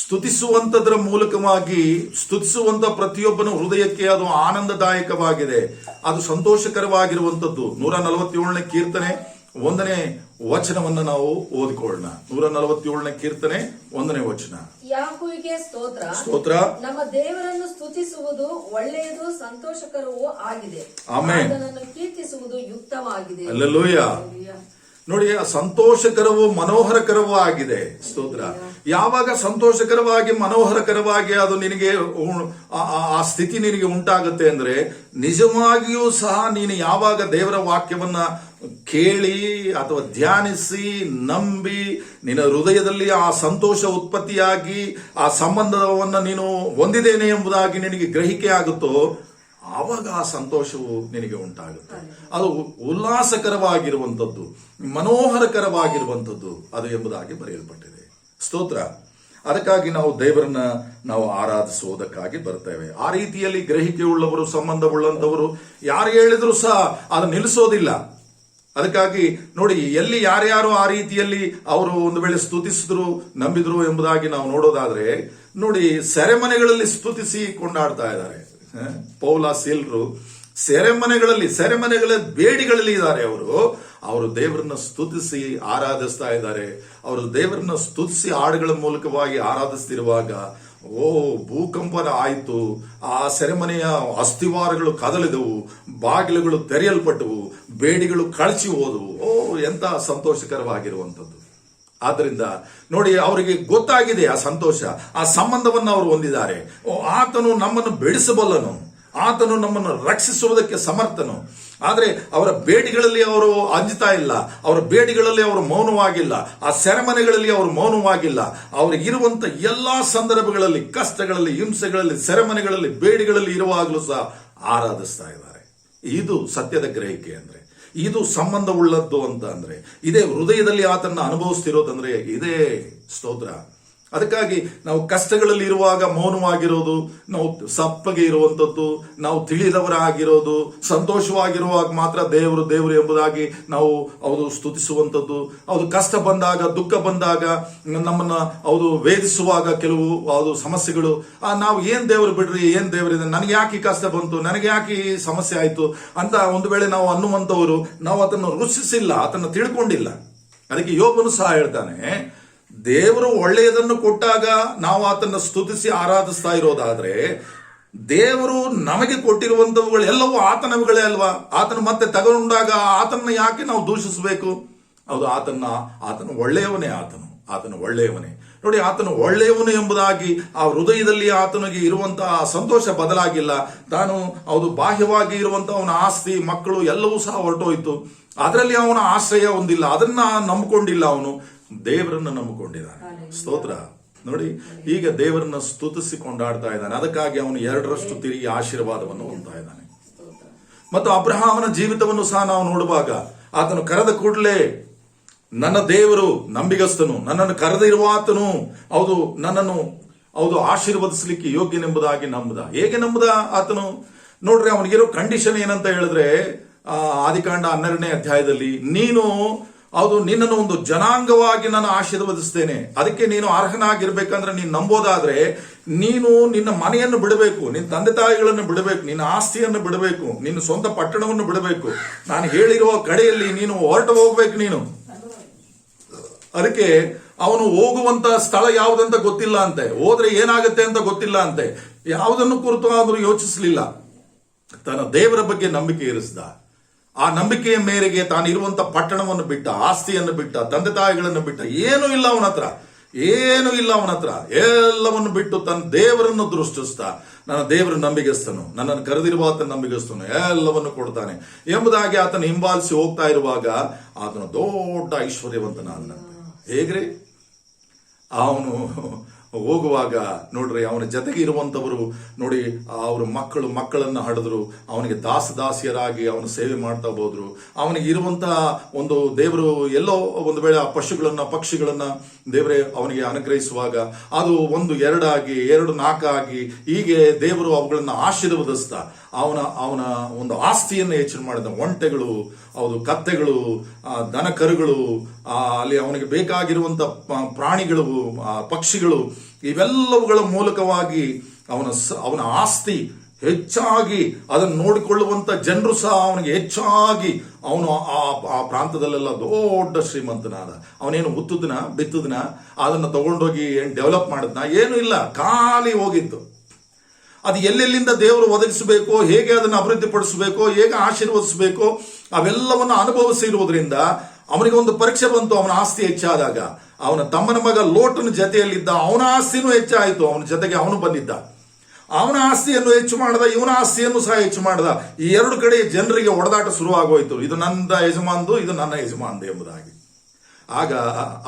ಸ್ತುತಿಸುವಂತದ್ರ ಮೂಲಕವಾಗಿ ಸ್ತುತಿಸುವಂತ ಪ್ರತಿಯೊಬ್ಬನ ಹೃದಯಕ್ಕೆ ಅದು ಆನಂದದಾಯಕವಾಗಿದೆ, ಅದು ಸಂತೋಷಕರವಾಗಿರುವಂತದ್ದು. 147ನೇ ಕೀರ್ತನೆ 1ನೇ ವಚನವನ್ನು ನಾವು ಓದಿಕೊಳ್ಳೋಣ. 147ನೇ ಕೀರ್ತನೆ 1ನೇ ವಚನ. ಯಾಹೋವನಿಗೆ ಸ್ತೋತ್ರ, ಸ್ತೋತ್ರ, ನಮ್ಮ ದೇವರನ್ನು ಸ್ತುತಿಸುವುದು ಒಳ್ಳೆಯದು, ಸಂತೋಷಕರವೂ ಆಗಿದೆ. ಆಮೆನ್. ಆತನನ್ನು ಕೀರ್ತಿಸುವುದು ಯುಕ್ತವಾಗಿದೆ. ಹಲ್ಲೆಲೂಯಾ. ನೋಡಿ, ಸಂತೋಷಕರವೂ ಮನೋಹರಕರವೂ ಆಗಿದೆ. ಸ್ತೋತ್ರ. ಯಾವಾಗ ಸಂತೋಷಕರವಾಗಿ ಮನೋಹರಕರವಾಗಿ ಅದು ನಿನಗೆ ಆ ಸ್ಥಿತಿ ನಿನಗೆ ಉಂಟಾಗುತ್ತೆ ಅಂದ್ರೆ ನಿಜವಾಗಿಯೂ ಸಹ ನೀನು ಯಾವಾಗ ದೇವರ ವಾಕ್ಯವನ್ನ ಕೇಳಿ ಅಥವಾ ಧ್ಯಾನಿಸಿ ನಂಬಿ ನಿನ್ನ ಹೃದಯದಲ್ಲಿ ಆ ಸಂತೋಷ ಉತ್ಪತ್ತಿಯಾಗಿ ಆ ಸಂಬಂಧವನ್ನ ನೀನು ಹೊಂದಿದ್ದೇನೆ ಎಂಬುದಾಗಿ ನಿನಗೆ ಗ್ರಹಿಕೆ ಆಗುತ್ತೋ ಆವಾಗ ಆ ಸಂತೋಷವು ನಿನಗೆ ಉಂಟಾಗುತ್ತೆ. ಅದು ಉಲ್ಲಾಸಕರವಾಗಿರುವಂಥದ್ದು, ಮನೋಹರಕರವಾಗಿರುವಂಥದ್ದು ಅದು ಎಂಬುದಾಗಿ ಬರೆಯಲ್ಪಟ್ಟಿದೆ. ಸ್ತೋತ್ರ. ಅದಕ್ಕಾಗಿ ನಾವು ದೇವರನ್ನ ನಾವು ಆರಾಧಿಸುವುದಕ್ಕಾಗಿ ಬರ್ತೇವೆ. ಆ ರೀತಿಯಲ್ಲಿ ಗ್ರಹಿಕೆ ಉಳ್ಳವರು, ಸಂಬಂಧವುಳ್ಳಂತವರು ಯಾರು ಹೇಳಿದ್ರು ಸಹ ಅದು ನಿಲ್ಲಿಸೋದಿಲ್ಲ. ಅದಕ್ಕಾಗಿ ನೋಡಿ, ಎಲ್ಲಿ ಯಾರ್ಯಾರು ಆ ರೀತಿಯಲ್ಲಿ ಅವರು ಒಂದು ವೇಳೆ ಸ್ತುತಿಸಿದ್ರು ನಂಬಿದ್ರು ಎಂಬುದಾಗಿ ನಾವು ನೋಡೋದಾದ್ರೆ ನೋಡಿ, ಸೆರೆಮನೆಗಳಲ್ಲಿ ಸ್ತುತಿಸಿ ಕೊಂಡಾಡ್ತಾ ಇದ್ದಾರೆ. ಪೌಲ ಸೀಲ್ರು ಸೆರೆಮನೆಗಳ ಬೇಡಿಗಳಲ್ಲಿ ಇದ್ದಾರೆ. ಅವರು ದೇವರನ್ನ ಸ್ತುತಿಸಿ ಆರಾಧಿಸ್ತಾ ಇದ್ದಾರೆ. ಅವರು ದೇವರನ್ನ ಸ್ತುತಿಸಿ ಹಾಡುಗಳ ಮೂಲಕವಾಗಿ ಆರಾಧಿಸ್ತಿರುವಾಗ ಭೂಕಂಪನ ಆಯಿತು, ಆ ಸೆರೆಮನೆಯ ಅಸ್ಥಿವಾರಗಳು ಕದಲಿದವು, ಬಾಗಿಲುಗಳು ತೆರೆಯಲ್ಪಟ್ಟವು, ಬೇಡಿಗಳು ಕಳಚಿ ಹೋದವು. ಎಂತ ಸಂತೋಷಕರವಾಗಿರುವಂಥದ್ದು. ಆದ್ದರಿಂದ ನೋಡಿ, ಅವರಿಗೆ ಗೊತ್ತಾಗಿದೆ ಆ ಸಂತೋಷ, ಆ ಸಂಬಂಧವನ್ನು ಅವರು ಹೊಂದಿದ್ದಾರೆ. ಆತನು ನಮ್ಮನ್ನು ಬೆಳೆಸಬಲ್ಲನು, ಆತನು ನಮ್ಮನ್ನು ರಕ್ಷಿಸುವುದಕ್ಕೆ ಸಮರ್ಥನು. ಆದರೆ ಅವರ ಬೇಡಿಗಳಲ್ಲಿ ಅವರು ಅಂಜುತ್ತಾ ಇಲ್ಲ, ಅವರ ಬೇಡಿಗಳಲ್ಲಿ ಅವರು ಮೌನವಾಗಿಲ್ಲ, ಆ ಸೆರೆಮನೆಗಳಲ್ಲಿ ಅವರು ಮೌನವಾಗಿಲ್ಲ. ಅವರಿಗಿರುವಂತ ಎಲ್ಲಾ ಸಂದರ್ಭಗಳಲ್ಲಿ, ಕಷ್ಟಗಳಲ್ಲಿ, ಹಿಂಸೆಗಳಲ್ಲಿ, ಸೆರೆಮನೆಗಳಲ್ಲಿ, ಬೇಡಿಗಳಲ್ಲಿ ಇರುವಾಗಲೂ ಸಹ ಆರಾಧಿಸ್ತಾ ಇದ್ದಾರೆ. ಇದು ಸತ್ಯದ ಗ್ರಹಿಕೆ ಅಂದ್ರೆ, ಇದು ಸಂಬಂಧವುಳ್ಳದ್ದು ಅಂತ ಅಂದ್ರೆ, ಇದೇ ಹೃದಯದಲ್ಲಿ ಆತನ್ನ ಅನುಭವಿಸ್ತಿರೋದಂದ್ರೆ ಇದೇ. ಸ್ತೋತ್ರ. ಅದಕ್ಕಾಗಿ ನಾವು ಕಷ್ಟಗಳಲ್ಲಿ ಇರುವಾಗ ಮೌನವಾಗಿರೋದು, ನಾವು ಸಪ್ಪಗೆ ಇರುವಂತದ್ದು, ನಾವು ತಿಳಿದವರಾಗಿರೋದು, ಸಂತೋಷವಾಗಿರುವಾಗ ಮಾತ್ರ ದೇವರು ಎಂಬುದಾಗಿ ನಾವು ಹೌದು ಸ್ತುತಿಸುವಂಥದ್ದು. ಹೌದು ಕಷ್ಟ ಬಂದಾಗ, ದುಃಖ ಬಂದಾಗ, ನಮ್ಮನ್ನ ಹೌದು ವೇದಿಸುವಾಗ ಕೆಲವು ಹೌದು ಸಮಸ್ಯೆಗಳು, ನಾವು ಏನ್ ದೇವರು ಬಿಡ್ರಿ, ಏನ್ ದೇವರಿದೆ, ನನಗೆ ಯಾಕೆ ಈ ಕಷ್ಟ ಬಂತು, ನನಗೆ ಯಾಕೆ ಈ ಸಮಸ್ಯೆ ಆಯ್ತು ಅಂತ ಒಂದು ವೇಳೆ ನಾವು ಅನ್ನುವಂಥವರು ನಾವು ಅದನ್ನು ರುಚಿಸಿಲ್ಲ, ಅದನ್ನು ತಿಳ್ಕೊಂಡಿಲ್ಲ. ಅದಕ್ಕೆ ಯೋಬನು ಸಹ ಹೇಳ್ತಾನೆ, ದೇವರು ಒಳ್ಳೆಯದನ್ನು ಕೊಟ್ಟಾಗ ನಾವು ಆತನ ಸ್ತುತಿಸಿ ಆರಾಧಿಸ್ತಾ ಇರೋದಾದ್ರೆ ದೇವರು ನಮಗೆ ಕೊಟ್ಟಿರುವಂತವುಗಳು ಎಲ್ಲವೂ ಆತನವುಗಳೇ ಅಲ್ವಾ. ಆತನ ಮತ್ತೆ ತಗೊಂಡಾಗ ಆತನ ಯಾಕೆ ನಾವು ದೂಷಿಸಬೇಕು? ಹೌದು, ಆತನ ಒಳ್ಳೆಯವನೇ, ಆತನು ಒಳ್ಳೆಯವನೇ. ನೋಡಿ, ಆತನು ಒಳ್ಳೆಯವನು ಎಂಬುದಾಗಿ ಆ ಹೃದಯದಲ್ಲಿ ಆತನಿಗೆ ಇರುವಂತಹ ಸಂತೋಷ ಬದಲಾಗಿಲ್ಲ. ತಾನು ಹೌದು ಬಾಹ್ಯವಾಗಿ ಇರುವಂತಹ ಅವನ ಆಸ್ತಿ, ಮಕ್ಕಳು ಎಲ್ಲವೂ ಸಹ ಹೊರಟೋಯ್ತು. ಅದರಲ್ಲಿ ಅವನ ಆಶ್ರಯ ಹೊಂದಿಲ್ಲ, ಅದನ್ನ ನಂಬಿಕೊಂಡಿಲ್ಲ. ಅವನು ದೇವರನ್ನ ನಂಬಿಕೊಂಡಿದ್ದಾನೆ. ಸ್ತೋತ್ರ. ನೋಡಿ, ಈಗ ದೇವರನ್ನ ಸ್ತುತಿಸಿ ಕೊಂಡಾಡ್ತಾ ಇದ್ದಾನೆ. ಅದಕ್ಕಾಗಿ ಅವನು 2ರಷ್ಟು ತಿರುಗಿ ಆಶೀರ್ವಾದವನ್ನು ಹೊಂದ್ತಾ ಇದ್ದಾನೆ. ಮತ್ತು ಅಬ್ರಹಾಮನ ಜೀವಿತವನ್ನು ಸಹ ನಾವು ನೋಡುವಾಗ ಆತನು ಕರೆದ ಕೂಡಲೇ ನನ್ನ ದೇವರು ನಂಬಿಗಸ್ತನು, ನನ್ನನ್ನು ಕರೆದಿರುವ ಆತನು ಹೌದು ನನ್ನನ್ನು ಹೌದು ಆಶೀರ್ವದಿಸಲಿಕ್ಕೆ ಯೋಗ್ಯನೆಂಬುದಾಗಿ ನಂಬುದ. ಹೇಗೆ ನಂಬುದ ಆತನು? ನೋಡ್ರಿ, ಅವನಿಗಿರೋ ಕಂಡೀಷನ್ ಏನಂತ ಹೇಳಿದ್ರೆ, ಆದಿಕಾಂಡ 12ನೇ ಅಧ್ಯಾಯದಲ್ಲಿ, ನೀನು ಹೌದು ನಿನ್ನನ್ನು ಒಂದು ಜನಾಂಗವಾಗಿ ನಾನು ಆಶೀರ್ವದಿಸ್ತೇನೆ, ಅದಕ್ಕೆ ನೀನು ಅರ್ಹನಾಗಿರ್ಬೇಕಂದ್ರೆ ನೀನು ನಂಬೋದಾದ್ರೆ ನೀನು ನಿನ್ನ ಮನೆಯನ್ನು ಬಿಡಬೇಕು, ನಿನ್ನ ತಂದೆ ತಾಯಿಗಳನ್ನು ಬಿಡಬೇಕು, ನಿನ್ನ ಆಸ್ತಿಯನ್ನು ಬಿಡಬೇಕು, ನಿನ್ನ ಸ್ವಂತ ಪಟ್ಟಣವನ್ನು ಬಿಡಬೇಕು, ನಾನು ಹೇಳಿರುವ ಕಡೆಯಲ್ಲಿ ನೀನು ಹೊರಟು ಹೋಗ್ಬೇಕು ನೀನು. ಅದಕ್ಕೆ ಅವನು ಹೋಗುವಂತ ಸ್ಥಳ ಯಾವುದಂತ ಗೊತ್ತಿಲ್ಲ ಅಂತೆ, ಹೋದ್ರೆ ಏನಾಗುತ್ತೆ ಅಂತ ಗೊತ್ತಿಲ್ಲ ಅಂತೆ, ಯಾವುದನ್ನು ಕುರಿತು ಆದರೂ ಯೋಚಿಸಲಿಲ್ಲ. ತನ್ನ ದೇವರ ಬಗ್ಗೆ ನಂಬಿಕೆ ಇರಿಸಿದ. ಆ ನಂಬಿಕೆಯ ಮೇರೆಗೆ ತಾನಿರುವಂತ ಪಟ್ಟಣವನ್ನು ಬಿಟ್ಟ, ಆಸ್ತಿಯನ್ನು ಬಿಟ್ಟ, ತಂದೆ ತಾಯಿಗಳನ್ನು ಬಿಟ್ಟ, ಏನೂ ಇಲ್ಲ ಅವನ ಹತ್ರ, ಏನೂ ಇಲ್ಲ ಅವನ ಹತ್ರ. ಎಲ್ಲವನ್ನು ಬಿಟ್ಟು ತನ್ನ ದೇವರನ್ನು ದೃಷ್ಟಿಸ್ತಾ, ನನ್ನ ದೇವರು ನಂಬಿಗಸ್ತನು, ನನ್ನನ್ನು ಕರೆದಿರುವ ಆತನ ನಂಬಿಗಸ್ತನು, ಎಲ್ಲವನ್ನು ಕೊಡ್ತಾನೆ ಎಂಬುದಾಗಿ ಆತನ ಹಿಂಬಾಲಿಸಿ ಹೋಗ್ತಾ ಇರುವಾಗ ಆತನ ದೊಡ್ಡ ಐಶ್ವರ್ಯವಂತನಾದ. ಹೇಗ್ರಿ? ಅವನು ಹೋಗುವಾಗ ನೋಡ್ರಿ, ಅವನ ಜೊತೆಗೆ ಇರುವಂತವರು ನೋಡಿ, ಅವರು ಮಕ್ಕಳನ್ನ ಹಡಿದ್ರು, ಅವನಿಗೆ ದಾಸಿಯರಾಗಿ ಅವನು ಸೇವೆ ಮಾಡ್ತಾ ಹೋದ್ರು. ಅವನಿಗೆ ಇರುವಂತಹ ಒಂದು ದೇವರು ಎಲ್ಲೋ ಒಂದು ವೇಳೆ ಆ ಪಕ್ಷಿಗಳನ್ನ ದೇವರೇ ಅವನಿಗೆ ಅನುಗ್ರಹಿಸುವಾಗ ಅದು 1 2 ಆಗಿ 2 4 ಆಗಿ ಹೀಗೆ ದೇವರು ಅವುಗಳನ್ನ ಆಶೀರ್ವದಿಸ್ತಾ ಅವನ ಒಂದು ಆಸ್ತಿಯನ್ನು ಹೆಚ್ಚು ಮಾಡಿದ. ಒಂಟೆಗಳು, ಹೌದು ಕತ್ತೆಗಳು, ದನ ಕರುಗಳು, ಅಲ್ಲಿ ಅವನಿಗೆ ಬೇಕಾಗಿರುವಂತ ಪ್ರಾಣಿಗಳು, ಪಕ್ಷಿಗಳು, ಇವೆಲ್ಲವುಗಳ ಮೂಲಕವಾಗಿ ಅವನ ಆಸ್ತಿ ಹೆಚ್ಚಾಗಿ, ಅದನ್ನು ನೋಡಿಕೊಳ್ಳುವಂತ ಜನರು ಸಹ ಅವನಿಗೆ ಹೆಚ್ಚಾಗಿ, ಅವನು ಆ ಪ್ರಾಂತದಲ್ಲೆಲ್ಲ ದೊಡ್ಡ ಶ್ರೀಮಂತನಾದ. ಅವನೇನು ಹುತ್ತದನ ಬಿತ್ತದನ ಅದನ್ನ ತಗೊಂಡೋಗಿ ಏನ್ ಡೆವಲಪ್ ಮಾಡಿದ್ನ? ಏನೂ ಇಲ್ಲ, ಖಾಲಿ ಹೋಗಿತ್ತು. ಅದು ಎಲ್ಲೆಲ್ಲಿಂದ ದೇವರು ಒದಗಿಸಬೇಕೋ, ಹೇಗೆ ಅದನ್ನು ಅಭಿವೃದ್ಧಿಪಡಿಸಬೇಕೋ, ಹೇಗೆ ಆಶೀರ್ವದಿಸಬೇಕೋ ಅವೆಲ್ಲವನ್ನು ಅನುಭವಿಸಿರುವುದರಿಂದ ಅವನಿಗೆ ಒಂದು ಪರೀಕ್ಷೆ ಬಂತು. ಅವನ ಆಸ್ತಿ ಹೆಚ್ಚಾದಾಗ ಅವನ ತಮ್ಮನ ಮಗ ಲೋಟನ ಜೊತೆಯಲ್ಲಿದ್ದ, ಅವನ ಆಸ್ತಿನೂ ಹೆಚ್ಚಾಯಿತು. ಅವನ ಜೊತೆಗೆ ಅವನು ಬಂದಿದ್ದ, ಅವನ ಆಸ್ತಿಯನ್ನು ಹೆಚ್ಚು ಮಾಡದ, ಇವನ ಆಸ್ತಿಯನ್ನು ಸಹ ಹೆಚ್ಚು ಮಾಡದ. ಈ 2 ಕಡೆ ಜನರಿಗೆ ಒಡೆದಾಟ ಶುರುವಾಗೋಯ್ತು. ಇದು ನನ್ನ ಯಜಮಾನ್ದು, ಇದು ನನ್ನ ಯಜಮಾನ್ದು ಎಂಬುದಾಗಿ. ಆಗ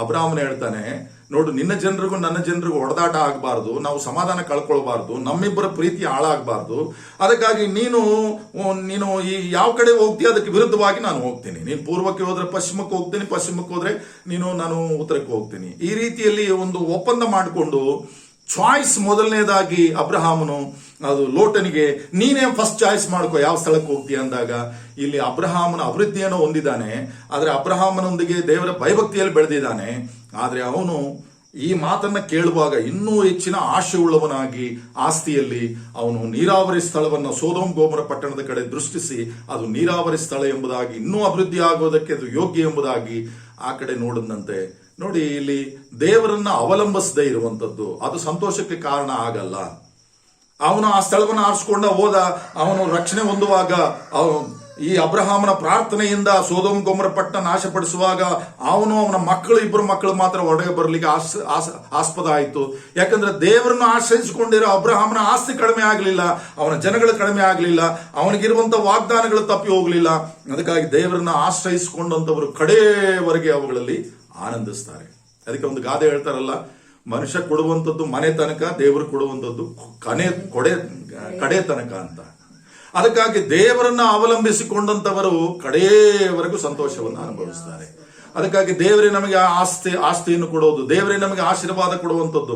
ಅಬ್ರಾಮನ ಹೇಳ್ತಾನೆ, ನೋಡು, ನಿನ್ನ ಜನರಿಗೂ ನನ್ನ ಜನರಿಗೂ ಹೊಡೆದಾಟ ಆಗಬಾರ್ದು, ನಾವು ಸಮಾಧಾನ ಕಳ್ಕೊಳ್ಬಾರ್ದು, ನಮ್ಮಿಬ್ಬರ ಪ್ರೀತಿ ಹಾಳಾಗಬಾರ್ದು. ಅದಕ್ಕಾಗಿ ನೀನು ಈ ಯಾವ ಕಡೆ ಹೋಗ್ತೀಯ ಅದಕ್ಕೆ ವಿರುದ್ಧವಾಗಿ ನಾನು ಹೋಗ್ತೀನಿ. ನೀನು ಪೂರ್ವಕ್ಕೆ ಹೋದ್ರೆ ಪಶ್ಚಿಮಕ್ಕೆ ಹೋಗ್ತೀನಿ, ಪಶ್ಚಿಮಕ್ಕೆ ಹೋದ್ರೆ ನಾನು ಉತ್ತರಕ್ಕೆ ಹೋಗ್ತೀನಿ. ಈ ರೀತಿಯಲ್ಲಿ ಒಂದು ಒಪ್ಪಂದ ಮಾಡಿಕೊಂಡು ಚಾಯ್ಸ್ ಮೊದಲನೇದಾಗಿ ಅಬ್ರಹಾಮನು ಅದು ಲೋಟನಿಗೆ, ನೀನೇ ಫಸ್ಟ್ ಚಾಯ್ಸ್ ಮಾಡ್ಕೋ ಯಾವ ಸ್ಥಳಕ್ಕೆ ಹೋಗ್ತೀಯ ಅಂದಾಗ, ಇಲ್ಲಿ ಅಬ್ರಹಾಮನ ಅಭಿವೃದ್ಧಿಯನ್ನು ಹೊಂದಿದ್ದಾನೆ, ಆದ್ರೆ ಅಬ್ರಹಾಮನೊಂದಿಗೆ ದೇವರ ಭಯಭಕ್ತಿಯಲ್ಲಿ ಬೆಳೆದಿದ್ದಾನೆ. ಆದ್ರೆ ಅವನು ಈ ಮಾತನ್ನ ಕೇಳುವಾಗ ಇನ್ನೂ ಹೆಚ್ಚಿನ ಆಶೆ ಉಳ್ಳವನಾಗಿ ಆಸ್ತಿಯಲ್ಲಿ ಅವನು ನೀರಾವರಿ ಸ್ಥಳವನ್ನು ಸೋದೋಮ್ ಗೋಮರ ಪಟ್ಟಣದ ಕಡೆ ದೃಷ್ಟಿಸಿ, ಅದು ನೀರಾವರಿ ಸ್ಥಳ ಎಂಬುದಾಗಿ, ಇನ್ನೂ ಅಭಿವೃದ್ಧಿ ಆಗೋದಕ್ಕೆ ಅದು ಯೋಗ್ಯ ಎಂಬುದಾಗಿ ಆ ಕಡೆ ನೋಡಿದಂತೆ. ನೋಡಿ, ಇಲ್ಲಿ ದೇವರನ್ನ ಅವಲಂಬಿಸದೇ ಇರುವಂತದ್ದು ಅದು ಸಂತೋಷಕ್ಕೆ ಕಾರಣ ಆಗಲ್ಲ. ಅವನು ಆ ಸ್ಥಳವನ್ನು ಆರಿಸಿಕೊಂಡ ಹೋದ, ಅವನು ರಕ್ಷಣೆ ಹೊಂದುವಾಗ, ಈ ಅಬ್ರಹಾಮನ ಪ್ರಾರ್ಥನೆಯಿಂದ ಸೋದೋಮ್ ಗೊಮರ ಪಟ್ಟಣ ನಾಶಪಡಿಸುವಾಗ ಅವನ ಇಬ್ಬರು ಮಕ್ಕಳು ಮಾತ್ರ ಹೊರಗೆ ಬರಲಿಕ್ಕೆ ಆಸ್ಪದ ಆಯಿತು. ಯಾಕಂದ್ರೆ ದೇವರನ್ನು ಆಶ್ರಯಿಸಿಕೊಂಡಿರೋ ಅಬ್ರಹಾಮನ ಆಸ್ತಿ ಕಡಿಮೆ ಆಗಲಿಲ್ಲ, ಅವನ ಜನಗಳು ಕಡಿಮೆ ಆಗಲಿಲ್ಲ, ಅವನಿಗಿರುವಂತ ವಾಗ್ದಾನಗಳು ತಪ್ಪಿ ಹೋಗಲಿಲ್ಲ. ಅದಕ್ಕಾಗಿ ದೇವರನ್ನ ಆಶ್ರಯಿಸಿಕೊಂಡಂತವರು ಕಡೆಯವರೆಗೆ ಅವುಗಳಲ್ಲಿ ಆನಂದಿಸ್ತಾರೆ. ಅದಕ್ಕೆ ಒಂದು ಗಾದೆ ಹೇಳ್ತಾರಲ್ಲ, ಮನುಷ್ಯ ಕೊಡುವಂಥದ್ದು ಮನೆ ತನಕ, ದೇವರು ಕೊಡುವಂಥದ್ದು ಕಡೆ ತನಕ ಅಂತ. ಅದಕ್ಕಾಗಿ ದೇವರನ್ನ ಅವಲಂಬಿಸಿಕೊಂಡಂತವರು ಕಡೆಯವರೆಗೂ ಸಂತೋಷವನ್ನು ಅನುಭವಿಸ್ತಾರೆ. ಅದಕ್ಕಾಗಿ ದೇವರೇ ನಮಗೆ ಆಸ್ತಿಯನ್ನು ಕೊಡೋದು, ದೇವರೇ ನಮಗೆ ಆಶೀರ್ವಾದ ಕೊಡುವಂಥದ್ದು.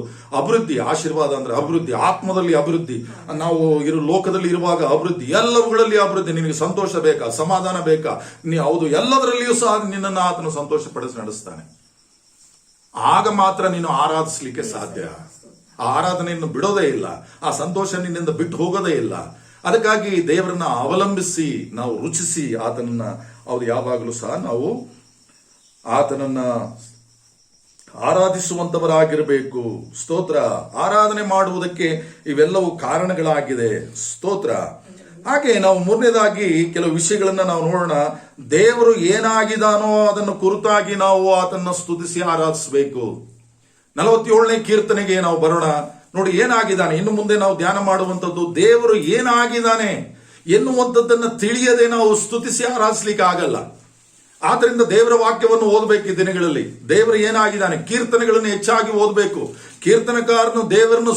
ಆಶೀರ್ವಾದ ಅಂದ್ರೆ ಅಭಿವೃದ್ಧಿ, ಆತ್ಮದಲ್ಲಿ ಅಭಿವೃದ್ಧಿ, ನಾವು ಲೋಕದಲ್ಲಿ ಇರುವಾಗ ಅಭಿವೃದ್ಧಿ, ಎಲ್ಲವುಗಳಲ್ಲಿ ಅಭಿವೃದ್ಧಿ. ನಿನಗೆ ಸಂತೋಷ ಬೇಕಾ, ಸಮಾಧಾನ ಬೇಕಾ, ಹೌದು, ಎಲ್ಲದರಲ್ಲಿಯೂ ಸಹ ನಿನ್ನನ್ನು ಆತನು ಸಂತೋಷ ಪಡಿಸಿ ನಡೆಸ್ತಾನೆ. ಆಗ ಮಾತ್ರ ನೀನು ಆರಾಧಿಸ್ಲಿಕ್ಕೆ ಸಾಧ್ಯ. ಆ ಆರಾಧನೆಯನ್ನು ಬಿಡೋದೇ ಇಲ್ಲ, ಆ ಸಂತೋಷ ನಿನ್ನಿಂದ ಬಿಟ್ಟು ಹೋಗೋದೇ ಇಲ್ಲ. ಅದಕ್ಕಾಗಿ ದೇವರನ್ನ ಅವಲಂಬಿಸಿ ನಾವು ರುಚಿಸಿ ಆತನನ್ನ ಯಾವಾಗಲೂ ಸಹ ನಾವು ಆತನನ್ನ ಆರಾಧಿಸುವಂತವರಾಗಿರಬೇಕು. ಸ್ತೋತ್ರ. ಆರಾಧನೆ ಮಾಡುವುದಕ್ಕೆ ಇವೆಲ್ಲವೂ ಕಾರಣಗಳಾಗಿದೆ. ಸ್ತೋತ್ರ. ಹಾಗೆ ನಾವು ಮೂರನೇದಾಗಿ ಕೆಲವು ವಿಷಯಗಳನ್ನ ನಾವು ನೋಡೋಣ. ದೇವರು ಏನಾಗಿದ್ದಾನೋ ಅದನ್ನು ಕುರಿತಾಗಿ ನಾವು ಆತನ್ನ ಸ್ತುತಿಸಿ ಆರಾಧಿಸಬೇಕು. 47ನೇ ಕೀರ್ತನೆಗೆ ನಾವು ಬರೋಣ. ನೋಡಿ, ಏನಾಗಿದ್ದಾನೆ. ಇನ್ನು ಮುಂದೆ ನಾವು ಧ್ಯಾನ ಮಾಡುವಂಥದ್ದು ದೇವರು ಏನಾಗಿದ್ದಾನೆ ಎನ್ನುವಂಥದ್ದನ್ನ ತಿಳಿಯದೆ ನಾವು ಸ್ತುತಿಸಿ ಆರಾಧಿಸ್ಲಿಕ್ಕೆ ಆಗಲ್ಲ. ಆದ್ರಿಂದ ದೇವರ ವಾಕ್ಯವನ್ನು ಓದಬೇಕು. ಈ ದಿನಗಳಲ್ಲಿ ದೇವರು ಏನಾಗಿದ್ದಾನೆ, ಕೀರ್ತನೆಗಳನ್ನು ಹೆಚ್ಚಾಗಿ ಓದಬೇಕು. ಕೀರ್ತನಕಾರನು ದೇವರನ್ನು